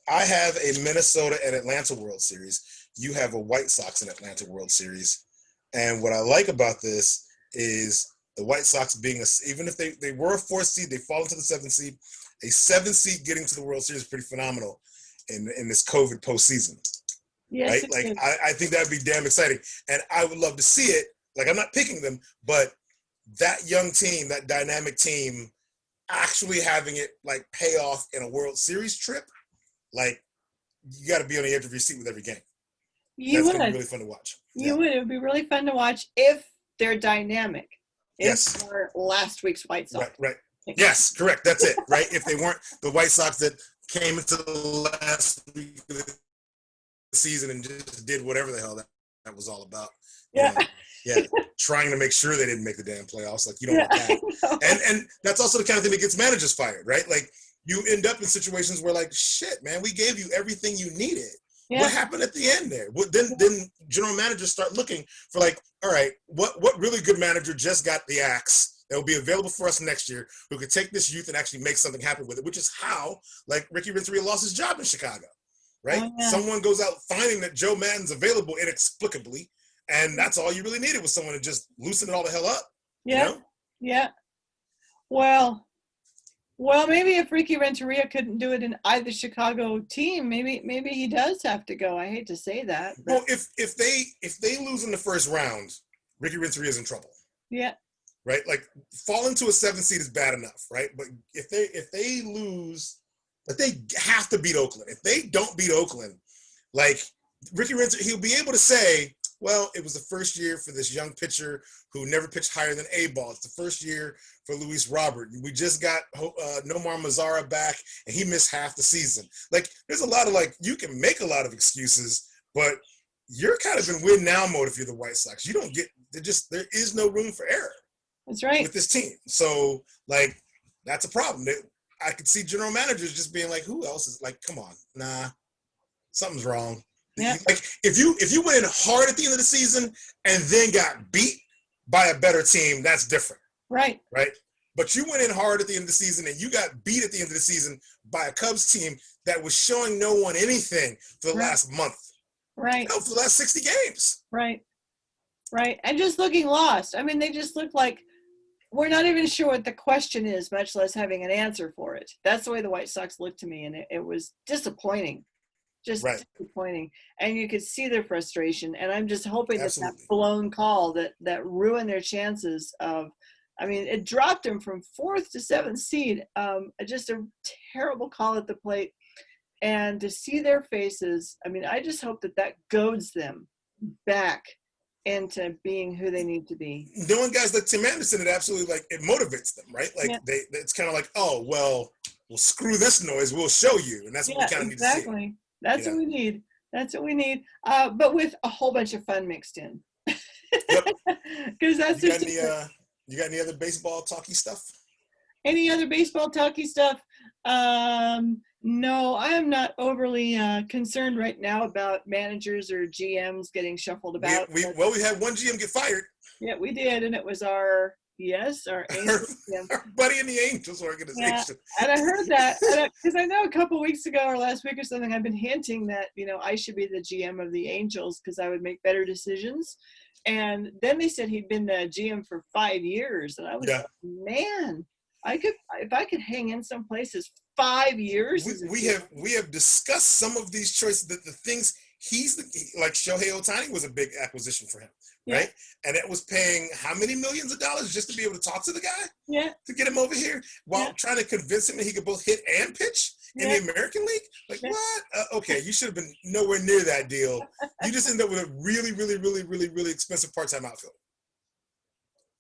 I have a Minnesota and Atlanta World Series. You have a White Sox and Atlanta World Series. And what I like about this is the White Sox being even if they were a 4th seed, they fall into the 7th seed. A 7th seed getting to the World Series is pretty phenomenal in this COVID postseason. Yes, right? Like I think that'd be damn exciting. And I would love to see it. Like I'm not picking them, but that young team, that dynamic team, actually having it like pay off in a World Series trip, like you got to be on the edge of your seat with every game. That's gonna be really fun to watch. You would. It would be really fun to watch if they're dynamic. Yes. If they were last week's White Sox. Right. Yes, correct. That's it. Right. If they weren't the White Sox that came into the last week of the season and just did whatever the hell that was all about. Yeah. Trying to make sure they didn't make the damn playoffs. Like you don't want that. And that's also the kind of thing that gets managers fired, right? Like you end up in situations where like, shit, man, we gave you everything you needed. Yeah. What happened at the end there? Then general managers start looking for like, all right, what really good manager just got the axe that will be available for us next year who could take this youth and actually make something happen with it, which is how like Ricky Renteria lost his job in Chicago, right? Oh, yeah. Someone goes out finding that Joe Maddon's available inexplicably, and that's all you really needed was someone to just loosen it all the hell up. Yeah, you know? Yeah. Well, maybe if Ricky Renteria couldn't do it in either Chicago team, maybe he does have to go. I hate to say that. But. Well, if they lose in the first round, Ricky Renteria is in trouble. Yeah. Right? Like falling to a 7th seed is bad enough, right? But if they lose, but they have to beat Oakland. If they don't beat Oakland, like Ricky Renteria, he'll be able to say, well, it was the first year for this young pitcher who never pitched higher than A-ball. It's the first year for Luis Robert. We just got Nomar Mazara back, and he missed half the season. Like, there's a lot of, like, you can make a lot of excuses, but you're kind of in win-now mode if you're the White Sox. You don't get – there is no room for error. That's right. With this team. So, like, that's a problem. I could see general managers just being like, who else is – like, come on. Nah, something's wrong. Yeah. Like if you went in hard at the end of the season and then got beat by a better team, that's different. Right. Right. But you went in hard at the end of the season and you got beat at the end of the season by a Cubs team that was showing no one anything for the last month. Right. No, for the last 60 games. Right. And just looking lost. I mean, they just look like we're not even sure what the question is, much less having an answer for it. That's the way the White Sox looked to me, and it was disappointing. Just disappointing. And you could see their frustration. And I'm just hoping that blown call that ruined their chances of, I mean, it dropped them from 4th to 7th seed. Just a terrible call at the plate. And to see their faces, I mean, I just hope that goads them back into being who they need to be. Knowing guys like Tim Anderson, it absolutely, like, it motivates them, right? Like, it's kind of like, oh, well, screw this noise. We'll show you. And that's what we kind of need to see. Exactly. That's what we need. That's what we need. But with a whole bunch of fun mixed in. Because that's you got any other baseball talky stuff? Any other baseball talky stuff? No, I am not overly concerned right now about managers or GMs getting shuffled about. We had one GM get fired. Yeah, we did, and it was our Angels. Our buddy in the Angels organization. Yeah, and I heard that because I know a couple weeks ago or last week or something, I've been hinting that I should be the GM of the Angels because I would make better decisions. And then they said he'd been the GM for 5 years, and I was like, man, if I could hang in some places 5 years. We have discussed some of these choices, the things like Shohei Ohtani was a big acquisition for him. Yeah. Right? And it was paying how many millions of dollars just to be able to talk to the guy? Yeah. To get him over here while trying to convince him that he could both hit and pitch in the American League? Like, what? okay, you should have been nowhere near that deal. You just end up with a really, really, really, really, really expensive part-time outfielder.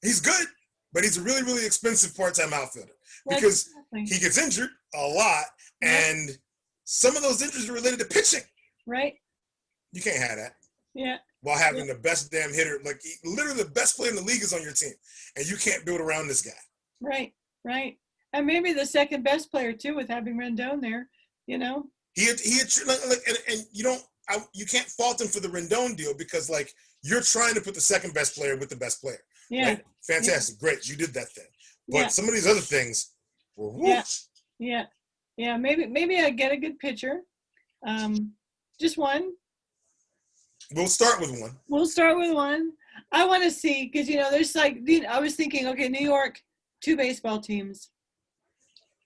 He's good, but he's a really, really expensive part-time outfielder because he gets injured a lot, and some of those injuries are related to pitching. Right. You can't have that. Yeah. While having the best damn hitter, like literally the best player in the league is on your team, and you can't build around this guy. Right. Right. And maybe the second best player too, with having Rendon there. You know. He had and you can't fault him for the Rendon deal because like you're trying to put the second best player with the best player. Yeah. Right? Fantastic. Yeah. Great. You did that thing. But some of these other things were whoosh. Yeah. Yeah. Maybe I get a good pitcher. Just one. We'll start with one. I want to see, because, there's like, I was thinking, okay, New York, 2 baseball teams.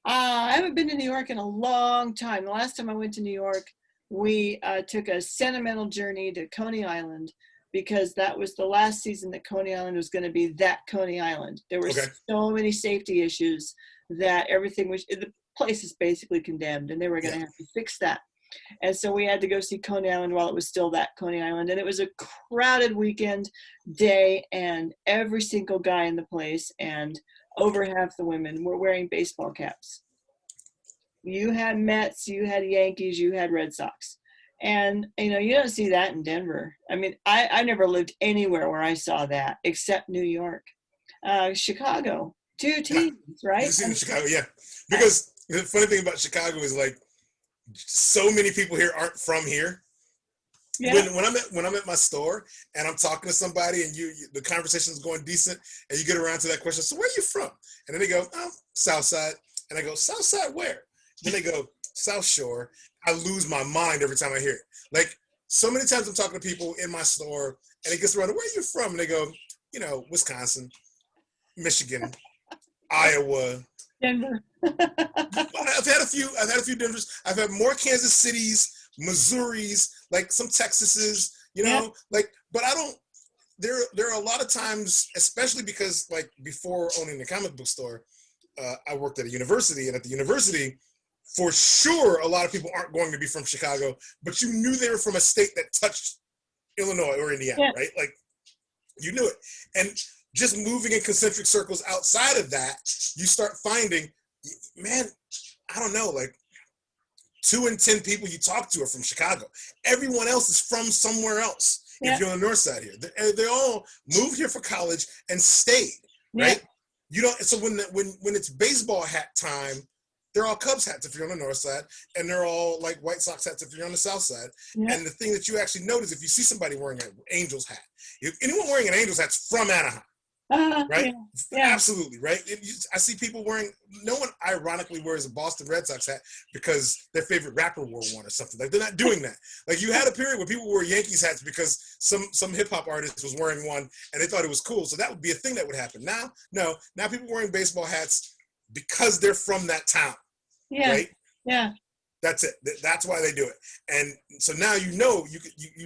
I haven't been to New York in a long time. The last time I went to New York, we took a sentimental journey to Coney Island, because that was the last season that Coney Island was going to be that Coney Island. There were so many safety issues that the place is basically condemned, and they were going to have to fix that. And so we had to go see Coney Island while it was still that Coney Island. And it was a crowded weekend day, and every single guy in the place and over half the women were wearing baseball caps. You had Mets, you had Yankees, you had Red Sox. And, you don't see that in Denver. I mean, I never lived anywhere where I saw that except New York. Chicago, 2 teams, right? You've seen Chicago, because the funny thing about Chicago is like, so many people here aren't from here. Yeah. When I'm at my store and I'm talking to somebody and the conversation is going decent and you get around to that question, so where are you from? And then they go, oh, South Side. And I go, South Side where? Then they go, South Shore. I lose my mind every time I hear it. Like, so many times I'm talking to people in my store and it gets around, where are you from? And they go, Wisconsin, Michigan, Iowa, Denver. I've had a few Denvers. I've had more Kansas Cities, Missouris, like some Texases, but I don't, there are a lot of times, especially because like before owning the comic book store, I worked at a university, and at the university, for sure, a lot of people aren't going to be from Chicago, but you knew they were from a state that touched Illinois or Indiana, right? Like, you knew it. And just moving in concentric circles outside of that, you start finding, man, I don't know, like 2 in 10 people you talk to are from Chicago. Everyone else is from somewhere else. If you're on the north side here, they all moved here for college and stayed, right? You don't. So when it's baseball hat time, they're all Cubs hats if you're on the north side, and they're all like White Sox hats if you're on the south side. And the thing that you actually notice, if you see somebody wearing an Angels hat, if anyone wearing an Angels hat's from Anaheim. Right? Absolutely, right? I see people wearing, no one ironically wears a Boston Red Sox hat because their favorite rapper wore one or something. Like, they're not doing that. Like, you had a period where people wore Yankees hats because some hip-hop artist was wearing one and they thought it was cool. So that would be a thing that would happen. Now, no. Now people wearing baseball hats because they're from that town. Right? Yeah. That's it. That's why they do it. And so now you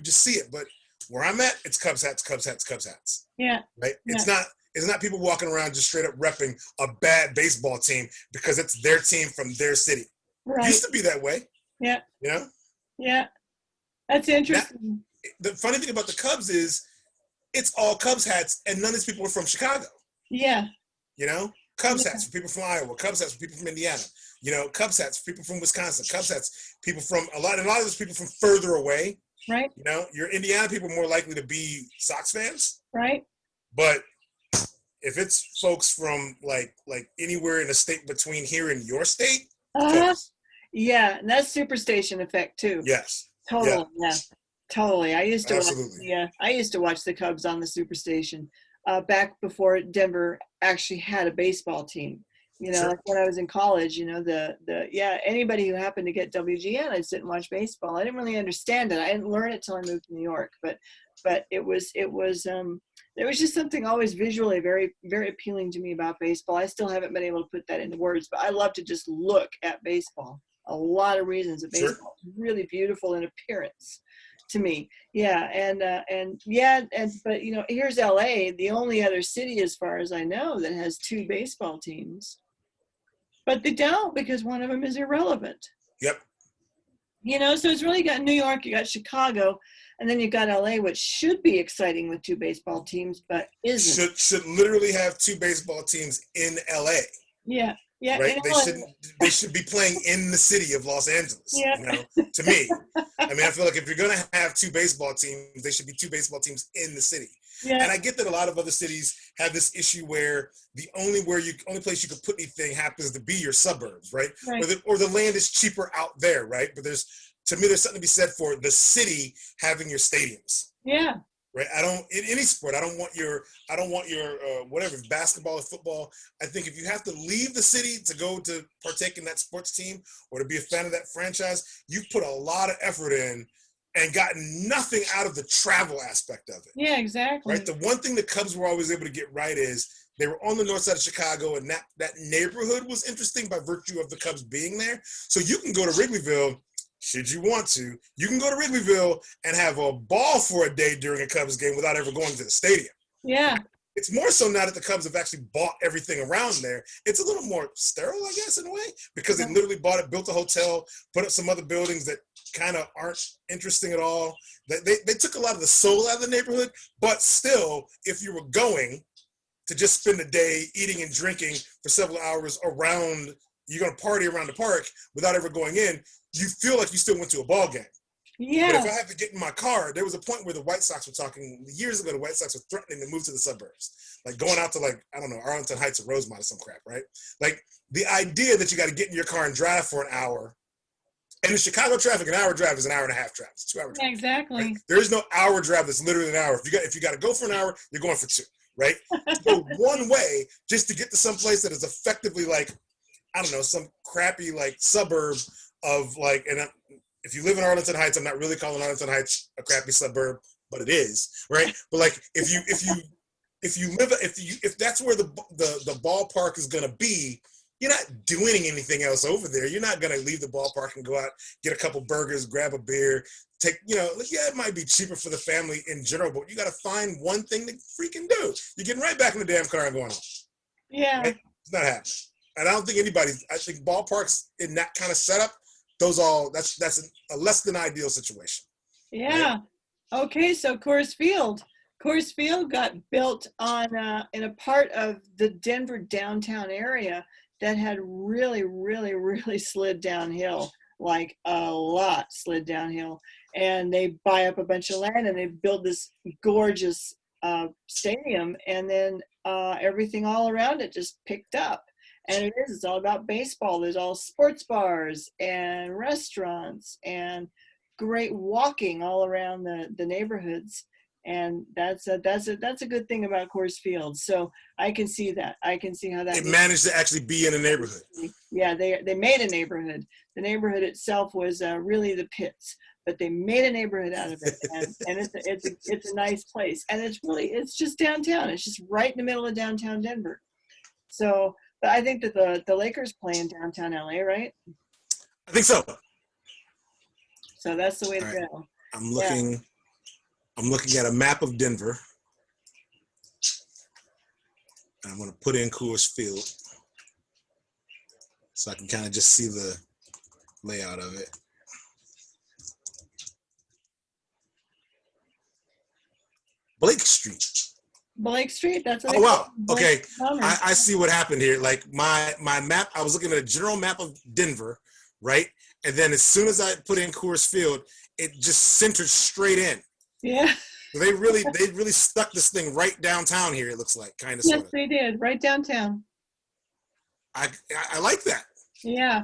just see it. But where I'm at, it's Cubs hats, Cubs hats, Cubs hats. Yeah. Right? It's not people walking around just straight up repping a bad baseball team because it's their team from their city. Right. It used to be that way. Yeah. Yeah. That's interesting. The funny thing about the Cubs is it's all Cubs hats and none of these people are from Chicago. Yeah. Cubs hats for people from Iowa, Cubs hats for people from Indiana, Cubs hats for people from Wisconsin, Cubs hats, people from a lot of those people from further away. Right. Your Indiana people are more likely to be Sox fans. Right. But if it's folks from like anywhere in the state between here and your state, yeah, and that's Superstation effect too. Yes. Totally. Yeah. Totally. I used to watch the Cubs on the Superstation back before Denver actually had a baseball team. Like when I was in college, anybody who happened to get WGN, I'd sit and watch baseball. I didn't really understand it. I didn't learn it till I moved to New York, but it was there was just something always visually very, very appealing to me about baseball. I still haven't been able to put that into words, but I love to just look at baseball. A lot of reasons that baseball is really beautiful in appearance to me. But here's LA, the only other city as far as I know that has 2 baseball teams. But they don't, because one of them is irrelevant. Yep. You know, so it's really got New York, you got Chicago, and then you got LA, which should be exciting with 2 baseball teams, but isn't. Should literally have 2 baseball teams in LA. Yeah. Yeah. Right? In They LA. shouldn't. They should be playing in the city of Los Angeles. Yeah. You know, to me, I mean, I feel like if you're gonna have 2 baseball teams, they should be 2 baseball teams in the city. Yeah. And I get that a lot of other cities have this issue where the only place you could put anything happens to be your suburbs, right? Right. Or the land is cheaper out there, right? But there's something to be said for the city having your stadiums. Yeah. Right. I don't, in any sport, I don't want your whatever, basketball or football. I think if you have to leave the city to go to partake in that sports team or to be a fan of that franchise, you've put a lot of effort in and gotten nothing out of the travel aspect of it. Yeah, exactly. Right. The one thing the Cubs were always able to get right is they were on the north side of Chicago, and that neighborhood was interesting by virtue of the Cubs being there. So you can go to Wrigleyville. Should you want to, you can go to Wrigleyville and have a ball for a day during a Cubs game without ever going to the stadium. Yeah. It's more so now that the Cubs have actually bought everything around there. It's a little more sterile, I guess, in a way, because they literally built a hotel, put up some other buildings that kind of aren't interesting at all. They took a lot of the soul out of the neighborhood, but still, if you were going to just spend a day eating and drinking for several hours around, you're going to party around the park without ever going in, you feel like you still went to a ball game. Yeah. But if I have to get in my car, there was a point where the White Sox were talking years ago. The White Sox were threatening to move to the suburbs, like going out to I don't know, Arlington Heights or Rosemont or some crap, right? Like the idea that you got to get in your car and drive for an hour. And in Chicago traffic, an hour drive is an hour and a half drive. It's 2 hour drive. Yeah, exactly. Right? There is no hour drive that's literally an hour. If you got to go for an hour, you're going for 2, right? To go one way just to get to some place that is effectively like, I don't know, some crappy like suburb of like, and if you live in Arlington Heights, I'm not really calling Arlington Heights a crappy suburb, but it is, right? But like, if that's where the ballpark is gonna be, you're not doing anything else over there. You're not gonna leave the ballpark and go out, get a couple burgers, grab a beer, it might be cheaper for the family in general, but you gotta find one thing to freaking do. You're getting right back in the damn car and going home. Yeah. Right? It's not happening. And I don't think I think ballparks in that kind of setup, that's a less than ideal situation. Yeah. Right? Okay, so Coors Field. Coors Field got built on in a part of the Denver downtown area that had really, really, really slid downhill, like a lot slid downhill. And they buy up a bunch of land and they build this gorgeous stadium, and then everything all around it just picked up. And it's all about baseball. There's all sports bars and restaurants and great walking all around the neighborhoods. And that's a good thing about Coors Field. So I can see that. I can see how that. It managed to actually be in a neighborhood. Yeah, they made a neyborhood. The neighborhood itself was really the pits, but they made a neighborhood out of it, and it's a nice place. And it's just downtown. It's just right in the middle of downtown Denver. So. But I think that the Lakers play in downtown LA, right? I think so. So that's the way to go. I'm looking at a map of Denver. I'm going to put in Coors Field so I can kind of just see the layout of it. Blake Street, that's what. Oh wow. Okay, I see what happened here. Like my map, I was looking at a general map of Denver, right? And then as soon as I put in Coors Field, it just centered straight in. Yeah. So they really stuck this thing right downtown here. It looks like kind of. Yes, they did, right downtown. I like that. Yeah,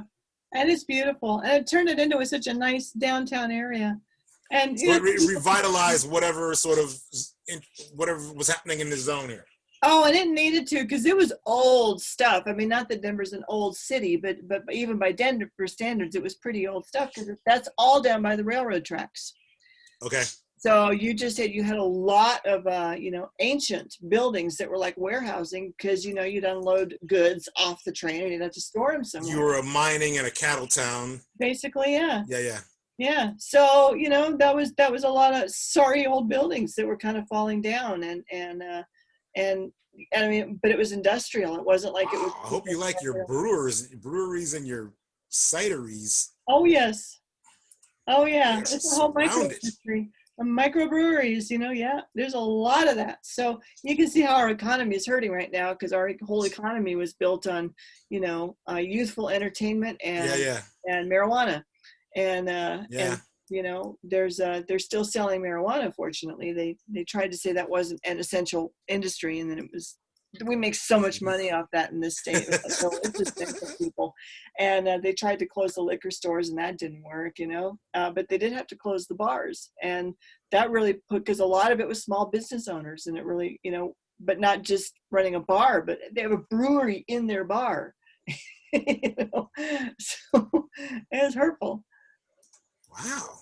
and it's beautiful, and it turned it into such a nice downtown area. And so it revitalized whatever was happening in the zone here. Oh, and it needed to, because it was old stuff. I mean, not that Denver's an old city, but even by Denver standards, it was pretty old stuff, because that's all down by the railroad tracks. Okay. So you had a lot of ancient buildings that were like warehousing, because you'd unload goods off the train and you'd have to store them somewhere. You were a mining and a cattle town. Basically, yeah. Yeah. Yeah, so that was a lot of sorry old buildings that were kind of falling down, and I mean, but it was industrial. It wasn't like it was. I hope you like your breweries and your cideries. Oh yes, Oh yeah, They're it's a whole micro surrounded. industry. Microbreweries, yeah, there's a lot of that. So you can see how our economy is hurting right now because our whole economy was built on, youthful entertainment Yeah, yeah, and marijuana, yeah. and they're still selling marijuana. Fortunately, they tried to say that wasn't an essential industry, and then it was. We make so much money off that in this state. So it's essential, people. And they tried to close the liquor stores, and that didn't work. But they did have to close the bars, and that really put, because a lot of it was small business owners, and it really, but not just running a bar, but they have a brewery in their bar. So it was hurtful. Wow.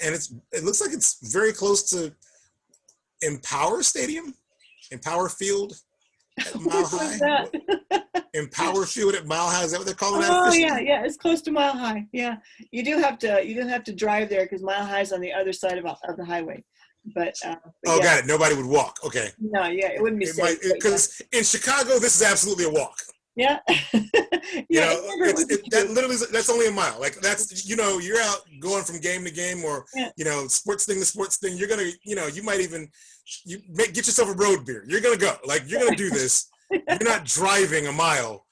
And it looks like it's very close to Empower Stadium, Empower Field at Mile High. Empower Field at Mile High. Is that what they're calling that? Oh yeah, it's close to Mile High. Yeah, you do have to drive there because Mile High is on the other side of the highway. But oh, yeah. got it. Nobody would walk. Okay. No, yeah, it wouldn't be safe. Because in Chicago, this is absolutely a walk. Yeah. Yeah, that's only a mile. Like that's, you're out going from game to game or, sports thing to sports thing. You're going to, you might even, get yourself a road beer. You're going to go. Like, you're going to do this. You're not driving a mile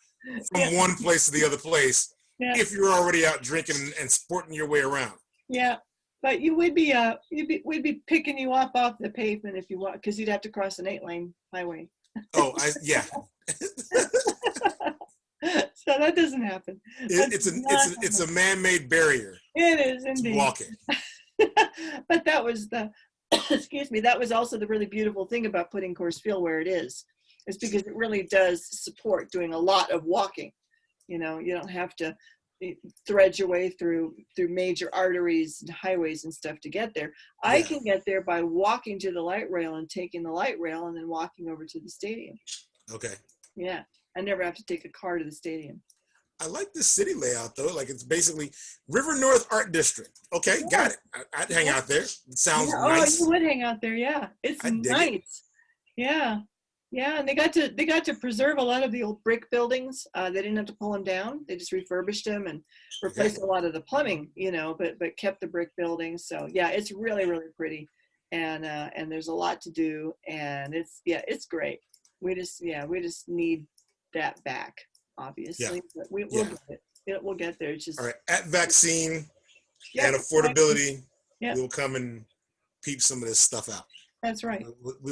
from one place to the other place if you're already out drinking and sporting your way around. Yeah. But you would be, we'd be picking you up off the pavement if you want, because you'd have to cross an 8-lane highway. Oh, yeah. So that doesn't happen. It's a man-made barrier. It is indeed. Walking. But that was excuse me, that was also the really beautiful thing about putting Coors Field where it is because it really does support doing a lot of walking. You don't have to thread your way through major arteries and highways and stuff to get there. Yeah. I can get there by walking to the light rail and taking the light rail and then walking over to the stadium. Okay. Yeah. I never have to take a car to the stadium. I like the city layout though. Like it's basically River North Art District. Okay, yeah. Got it. I'd hang out there. It sounds nice. Oh, you would hang out there, yeah. It's nice. Yeah. Yeah, and they got to preserve a lot of the old brick buildings. They didn't have to pull them down. They just refurbished them and replaced a lot of the plumbing, but kept the brick buildings. So yeah, it's really, really pretty. And there's a lot to do, and it's great. We just need that back, obviously. Yeah. But we'll get it. We'll get there. It's just all right. At vaccine and affordability, we'll come and peep some of this stuff out. That's right.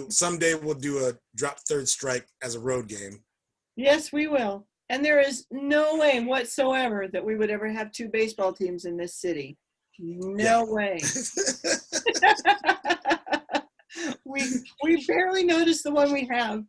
Someday we'll do a drop third strike as a road game. Yes, we will. And there is no way whatsoever that we would ever have two baseball teams in this city. No way. We barely notice the one we have.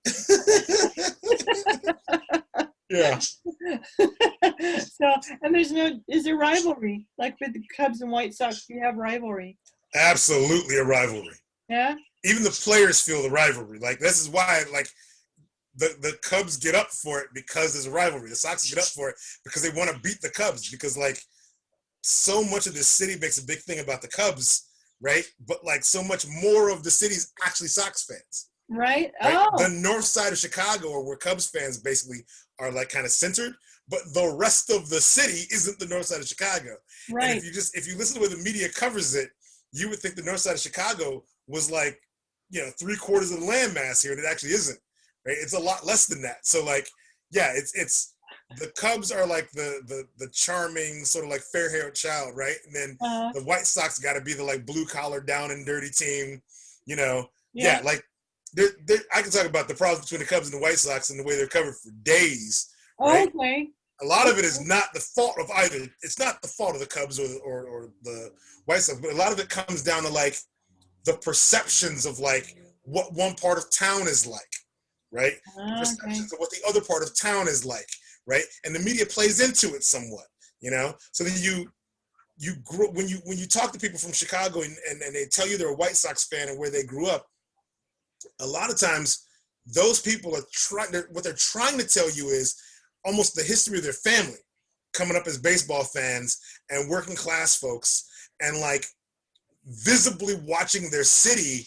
Yeah. So, and is there rivalry? Like with the Cubs and White Sox, do you have rivalry? Absolutely a rivalry. Yeah? Even the players feel the rivalry. Like, this is why, like, the Cubs get up for it because there's a rivalry. The Sox get up for it because they want to beat the Cubs because, like, so much of the city makes a big thing about the Cubs, right? But, like, so much more of the city's actually Sox fans. Right? Oh. The north side of Chicago, or where Cubs fans basically are, like, kind of centered, but the rest of the city isn't the north side of Chicago. Right. And if you listen to where the media covers it, you would think the north side of Chicago was like, 3/4 of the landmass here, and it actually isn't, right? It's a lot less than that. So like, yeah, it's the Cubs are like the charming sort of like fair-haired child, right? And then the White Sox got to be the like blue-collar down and dirty team, Yeah, like I can talk about the problems between the Cubs and the White Sox and the way they're covered for days. Right? Okay. A lot of it is not the fault of either. It's not the fault of the Cubs or the White Sox, but a lot of it comes down to like the perceptions of like what one part of town is like, right? Okay. Perceptions of what the other part of town is like, right? And the media plays into it somewhat, So then you grew when you talk to people from Chicago and they tell you they're a White Sox fan and where they grew up, a lot of times those people are what they're trying to tell you is almost the history of their family coming up as baseball fans and working class folks and like visibly watching their city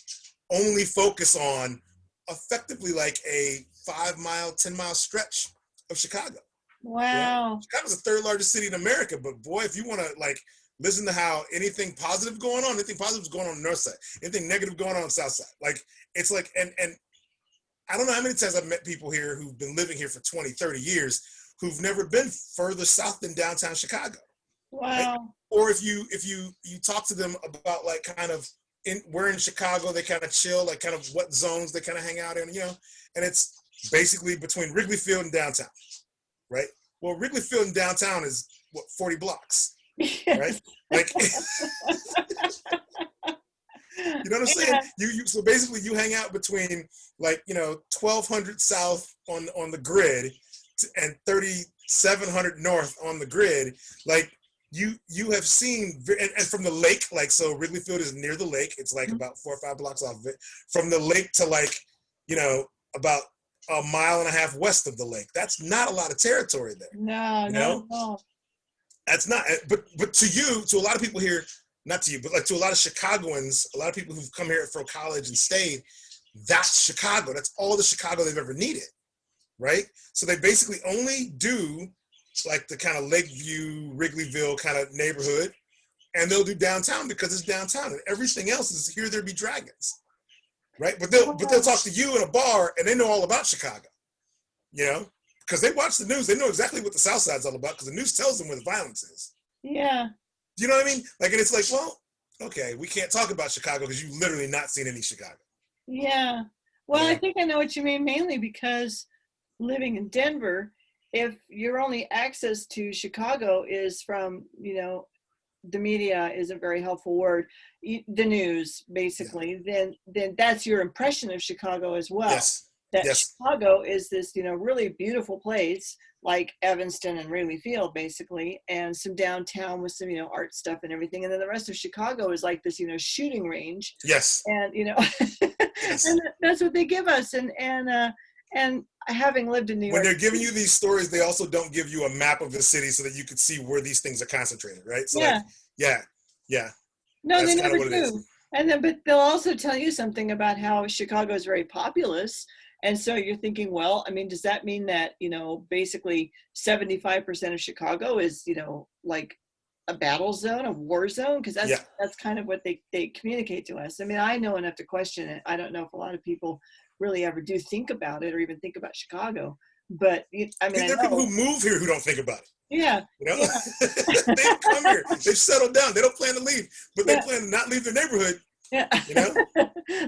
only focus on effectively like a 5-mile, 10-mile stretch of Chicago. Wow. Chicago's the third largest city in America, but boy, if you want to like listen to how anything positive is going on the north side, anything negative going on the south side. Like, it's like, and I don't know how many times I've met people here who've been living here for 20, 30 years who've never been further south than downtown Chicago. Wow. Right? Or if you talk to them about like kind of where in Chicago they kind of chill, like kind of what zones they kind of hang out in, you know, and it's basically between Wrigley Field and downtown, right? Well, Wrigley Field and downtown is what, 40 blocks, yes. Right? Like, you know what I'm saying? So basically you hang out between like, you know, 1200 south on the grid and 3700 north on the grid. Like, you have seen, and from the lake, like, so Wrigley Field is near the lake. It's like about 4 or 5 blocks off of it. From the lake to like, you know, about a mile and a half west of the lake. That's not a lot of territory there. No, no. That's not, but to a lot of people here, not to you, but like to a lot of Chicagoans, a lot of people who've come here for college and stayed, that's Chicago. That's all the Chicago they've ever needed, right? So they basically only do like the kind of Lakeview, Wrigleyville kind of neighborhood, and they'll do downtown because it's downtown, and everything else is here. There be dragons, right? But they'll talk to you in a bar, and they know all about Chicago, you know, because they watch the news. They know exactly what the South Side's all about because the news tells them where the violence is. Yeah. Do you know what I mean? Like, and it's like, well, okay, we can't talk about Chicago because you've literally not seen any Chicago. Yeah. Well, yeah. I think I know what you mean, mainly because living in Denver, if your only access to Chicago is from, you know, the media is a very helpful word, the news, basically, then that's your impression of Chicago as well. Yes. That yes. Chicago is this, you know, really beautiful place like Evanston and Wrigley Field, basically, and some downtown with some, you know, art stuff and everything. And then the rest of Chicago is like this, you know, shooting range. Yes. And, you know, yes. And that's what they give us. And having lived in New York. When they're giving you these stories, they also don't give you a map of the city so that you can see where these things are concentrated, right? So yeah. Like, yeah. No, that's they never do. And then, but they'll also tell you something about how Chicago is very populous. And so you're thinking, well, I mean, does that mean that, you know, basically 75% of Chicago is, you know, like a battle zone, a war zone? Because that's kind of what they communicate to us. I mean, I know enough to question it. I don't know if a lot of people really ever do think about it or even think about Chicago. But I mean, there are people who move here who don't think about it. Yeah. You know, yeah. They've come here, they've settled down. They don't plan to leave, but they plan to not leave their neighborhood. Yeah. You know?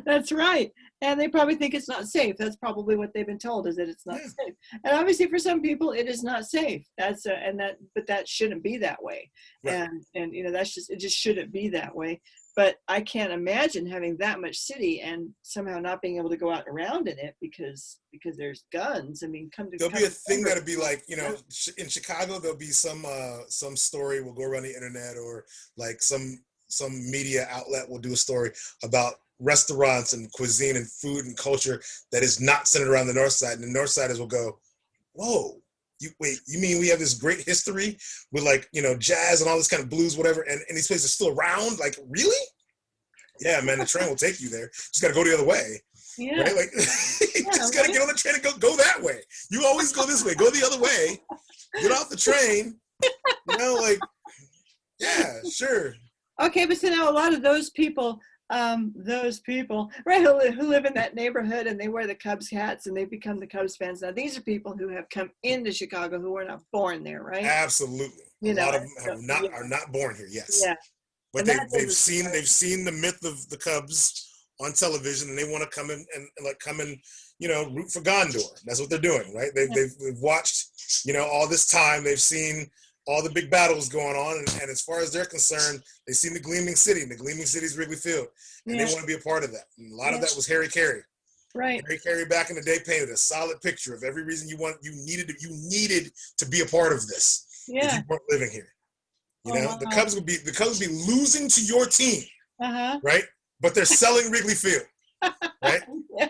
That's right. And they probably think it's not safe. That's probably what they've been told, is that it's not safe. And obviously for some people it is not safe. But that shouldn't be that way. Right. And you know, it just shouldn't be that way. But I can't imagine having that much city and somehow not being able to go out around in it because there's guns. I mean, there'll be a thing that'll be like, you know, in Chicago there'll be some story will go around the internet, or like some media outlet will do a story about restaurants and cuisine and food and culture that is not centered around the north side, and the north siders will go, whoa, you mean we have this great history with, like, you know, jazz and all this kind of blues, whatever, and these places are still around? Like, really? Yeah, man, the train will take you there. Just gotta go the other way. Yeah. Right? Like, you just gotta get on the train and go that way. You always go this way, go the other way, get off the train, you know, like, yeah, sure. Okay, but so now a lot of those people, right, who live in that neighborhood and they wear the Cubs hats and they become the Cubs fans. Now, these are people who have come into Chicago who were not born there, right? Absolutely. A lot of them are not born here. Yes. Yeah. But they've seen the myth of the Cubs on television, and they want to come in and you know, root for Gondor. That's what they're doing, right? They've watched, you know, all this time. They've seen all the big battles going on, and as far as they're concerned, they've seen the Gleaming City, and the Gleaming City is Wrigley Field, and they want to be a part of that. And a lot of that was Harry Carey. Right. Harry Carey back in the day painted a solid picture of every reason you needed to be a part of this. Yeah. If you weren't living here. You know, the Cubs would be losing to your team, right? But they're selling Wrigley Field, right? Yeah.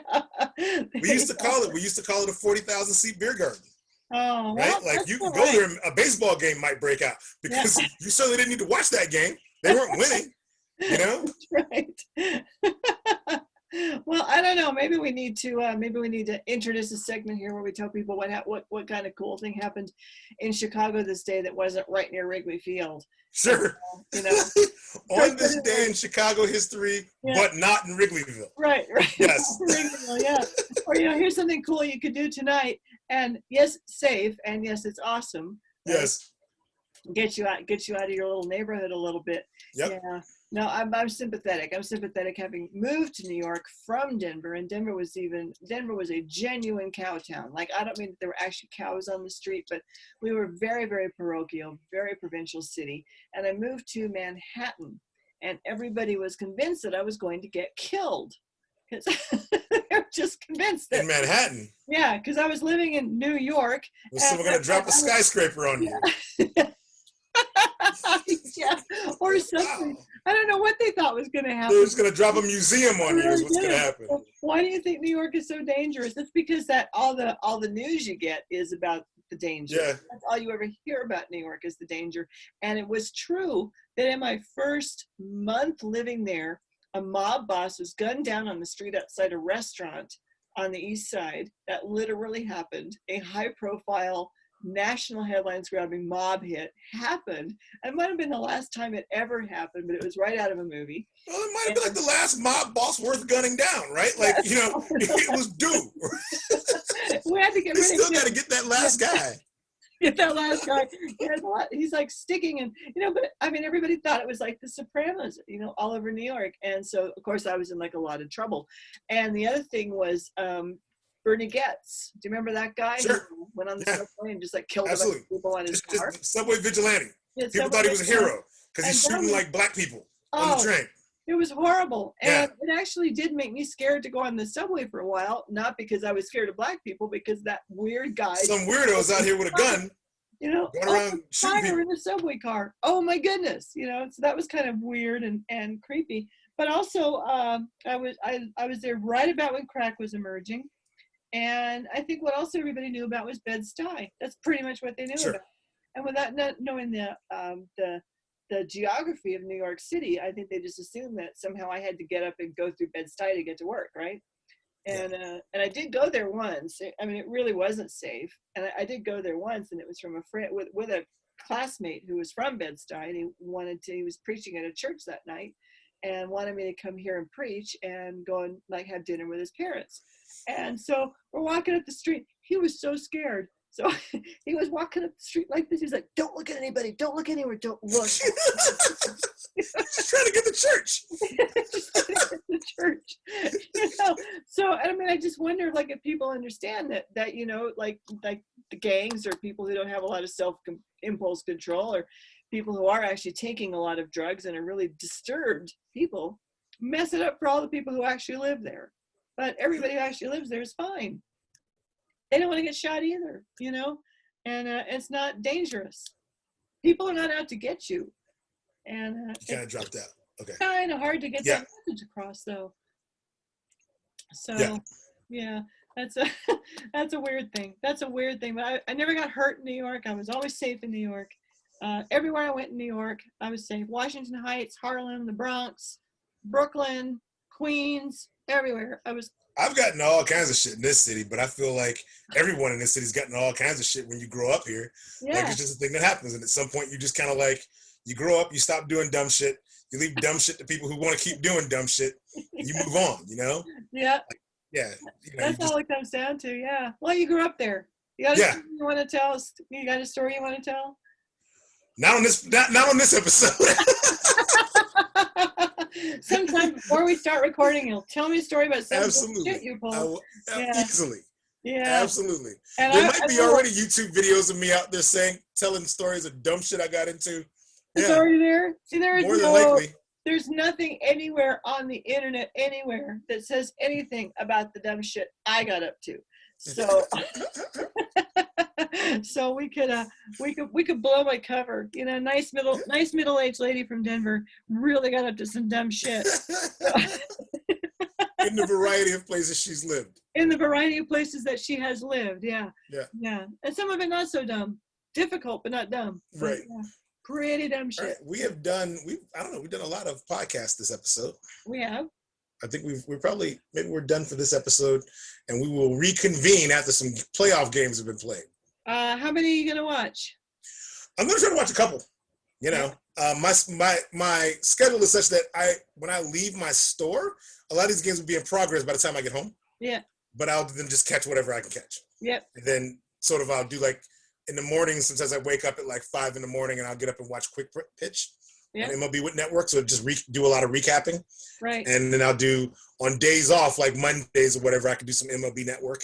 We used to call it a 40,000 seat beer garden. Oh, right? Well, like you could go there, a baseball game might break out because you certainly didn't need to watch that game. They weren't winning, you know? That's right. Well, I don't know. Maybe we need to introduce a segment here where we tell people what kind of cool thing happened in Chicago this day that wasn't right near Wrigley Field. Sure. You know, On this day in Chicago history, but not in Wrigleyville. Right. Yes. Wrigleyville, yeah. Or here's something cool you could do tonight, and yes, it's safe, and yes, it's awesome. Yes. Get you out of your little neighborhood a little bit. Yep. Yeah. No, I'm sympathetic. I'm sympathetic having moved to New York from Denver, and Denver was a genuine cow town. Like, I don't mean that there were actually cows on the street, but we were very, very parochial, very provincial city. And I moved to Manhattan, and everybody was convinced that I was going to get killed. Because they were just convinced that. In Manhattan? Yeah, because I was living in New York. Was someone going to drop a skyscraper on you? Yeah, or something. Wow. I don't know what they thought was going to happen. They were just going to drop a museum on you is what's going to happen. Why do you think New York is so dangerous? That's because that all the news you get is about the danger. Yeah. That's all you ever hear about New York is the danger. And it was true that in my first month living there, a mob boss was gunned down on the street outside a restaurant on the east side. That literally happened. A high-profile national headlines grabbing mob hit happened. It might have been the last time it ever happened, but it was right out of a movie. Well, it might have been like the last mob boss worth gunning down, right? Like, it was due. We had to get rid of him. Still got to get that last guy. Get that last guy. He's like sticking, and but I mean, everybody thought it was like The Sopranos, all over New York. And so, of course, I was in like a lot of trouble. And the other thing was, Bernie Getz. Do you remember that guy? Sure. Who went on the subway and just like killed a bunch of people on his car? Just subway vigilante. People thought he was a hero because he's shooting like black people on the train. It was horrible. And it actually did make me scared to go on the subway for a while. Not because I was scared of black people, because that weird guy. Some weirdos out here with a gun. Going around shooting people in a subway car. Oh my goodness. So that was kind of weird and creepy. But also, I was there right about when crack was emerging. And I think what also everybody knew about was Bed-Stuy. That's pretty much what they knew about. And without not knowing the geography of New York City, I think they just assumed that somehow I had to get up and go through Bed-Stuy to get to work, right? And I did go there once. I mean, it really wasn't safe. And I did go there once, and it was from a friend with a classmate who was from Bed-Stuy, and he was preaching at a church that night and wanted me to come here and preach and go and like have dinner with his parents. And so we're walking up the street. He was so scared. So he was walking up the street like this. He's like, "Don't look at anybody. Don't look anywhere. Don't look." Just trying to get to church. Just trying to get to church. So I mean, I just wonder, like, if people understand that like the gangs or people who don't have a lot of impulse control, or people who are actually taking a lot of drugs and are really disturbed people, mess it up for all the people who actually live there. But everybody who actually lives there is fine. They don't want to get shot either, and it's not dangerous. People are not out to get you. And you kind of dropped out. Okay. Kind of hard to get that message across, though. So, yeah, that's a weird thing. That's a weird thing. But I never got hurt in New York. I was always safe in New York. Everywhere I went in New York, I was safe. Washington Heights, Harlem, the Bronx, Brooklyn, Queens. Everywhere. I've gotten all kinds of shit in this city, but I feel like everyone in this city's gotten all kinds of shit when you grow up here. Yeah. Like, it's just a thing that happens. And at some point you just kind of like, you grow up, you stop doing dumb shit. You leave dumb shit to people who want to keep doing dumb shit. And you move on, Yeah. Yeah. That's all it comes down to. Yeah. Well, you grew up there. You got a story you want to tell us? You got a story you want to tell? Not on this episode. Sometime before we start recording, you'll tell me a story about some shit you pulled. Easily. Yeah. Absolutely. And there might be already YouTube videos of me out there telling stories of dumb shit I got into. It's already there. See, more than likely. There's nothing anywhere on the internet anywhere that says anything about the dumb shit I got up to. So, so we could blow my cover. Nice middle-aged lady from Denver really got up to some dumb shit. In the variety of places she's lived. In the variety of places that she has lived, yeah. Yeah. And some of it not so dumb. Difficult, but not dumb. Right. But, pretty dumb shit. Right. We've done a lot of podcasts this episode. We have. I think maybe we're done for this episode, and we will reconvene after some playoff games have been played. How many are you gonna watch? I'm gonna try to watch a couple. You know, my schedule is such that when I leave my store, a lot of these games will be in progress by the time I get home. Yeah. But I'll then just catch whatever I can catch. Yep. And then sort of I'll do like in the morning, sometimes I wake up at like 5 a.m. and I'll get up and watch Quick Pitch on MLB Network. So just do a lot of recapping. Right. And then I'll do on days off, like Mondays or whatever, I can do some MLB Network,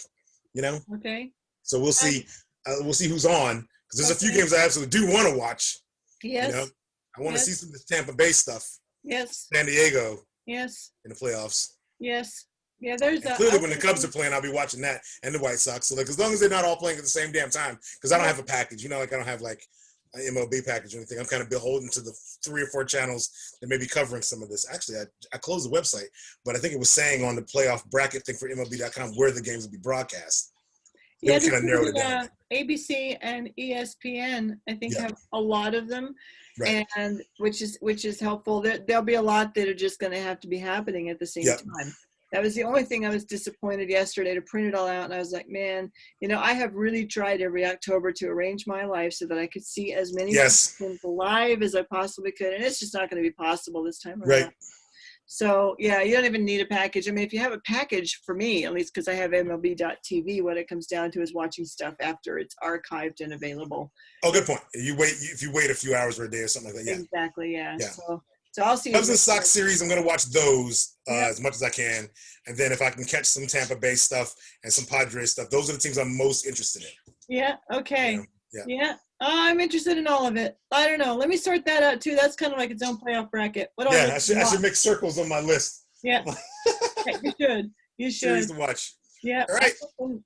you know? Okay. So we'll see. We'll see who's on. Because there's a few games I absolutely do want to watch. Yes. You know? I want to see some of this Tampa Bay stuff. Yes. San Diego. Yes. In the playoffs. Yes. Yeah, there's clearly when the Cubs are playing, I'll be watching that and the White Sox. So like, as long as they're not all playing at the same damn time, because I don't have a package, you know, like I don't have like an MLB package or anything. I'm kind of beholden to the 3 or 4 channels that may be covering some of this. Actually, I closed the website, but I think it was saying on the playoff bracket thing for MLB.com where the games will be broadcast. Yeah, kind of narrowed it down. ABC and ESPN, I think, have a lot of them, right. and which is helpful. There'll be a lot that are just going to have to be happening at the same time. That was the only thing I was disappointed yesterday to print it all out. And I was like, man, you know, I have really tried every October to arrange my life so that I could see as many things live as I possibly could. And it's just not going to be possible this time around. Right. So, yeah, you don't even need a package. I mean, if you have a package, for me, at least because I have MLB.tv, what it comes down to is watching stuff after it's archived and available. Oh, good point. If you wait a few hours or a day or something like that. Yeah. Exactly, yeah. So I'll see. Cubs and Sox series, I'm going to watch those as much as I can. And then if I can catch some Tampa Bay stuff and some Padres stuff, those are the teams I'm most interested in. Yeah, okay. You know? Yeah. I'm interested in all of it. I don't know. Let me sort that out, too. That's kind of like its own playoff bracket. I should make circles on my list. Yeah. You should. You should. Series to watch. Yeah. All right.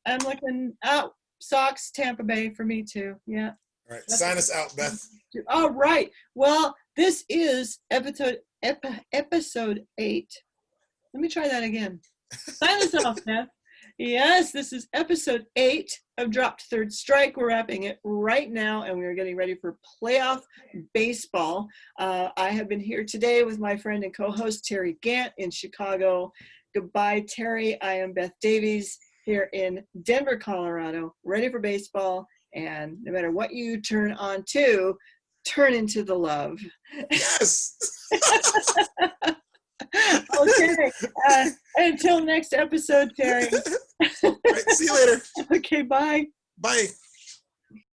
I'm looking out. Sox, Tampa Bay for me, too. Yeah. All right. Sign us out, Beth. All right. Well, this is episode 8. Let me try that again. Sign us off, Beth. Yes, this is episode 8 of Dropped Third Strike. We're wrapping it right now, and we're getting ready for playoff baseball. I have been here today with my friend and co-host Terry Gant in Chicago. Goodbye, Terry. I am Beth Davies here in Denver, Colorado, ready for baseball. And no matter what you turn on to, turn into the love. Yes. Okay. Until next episode, Terry. All right, see you later. Okay, bye. Bye.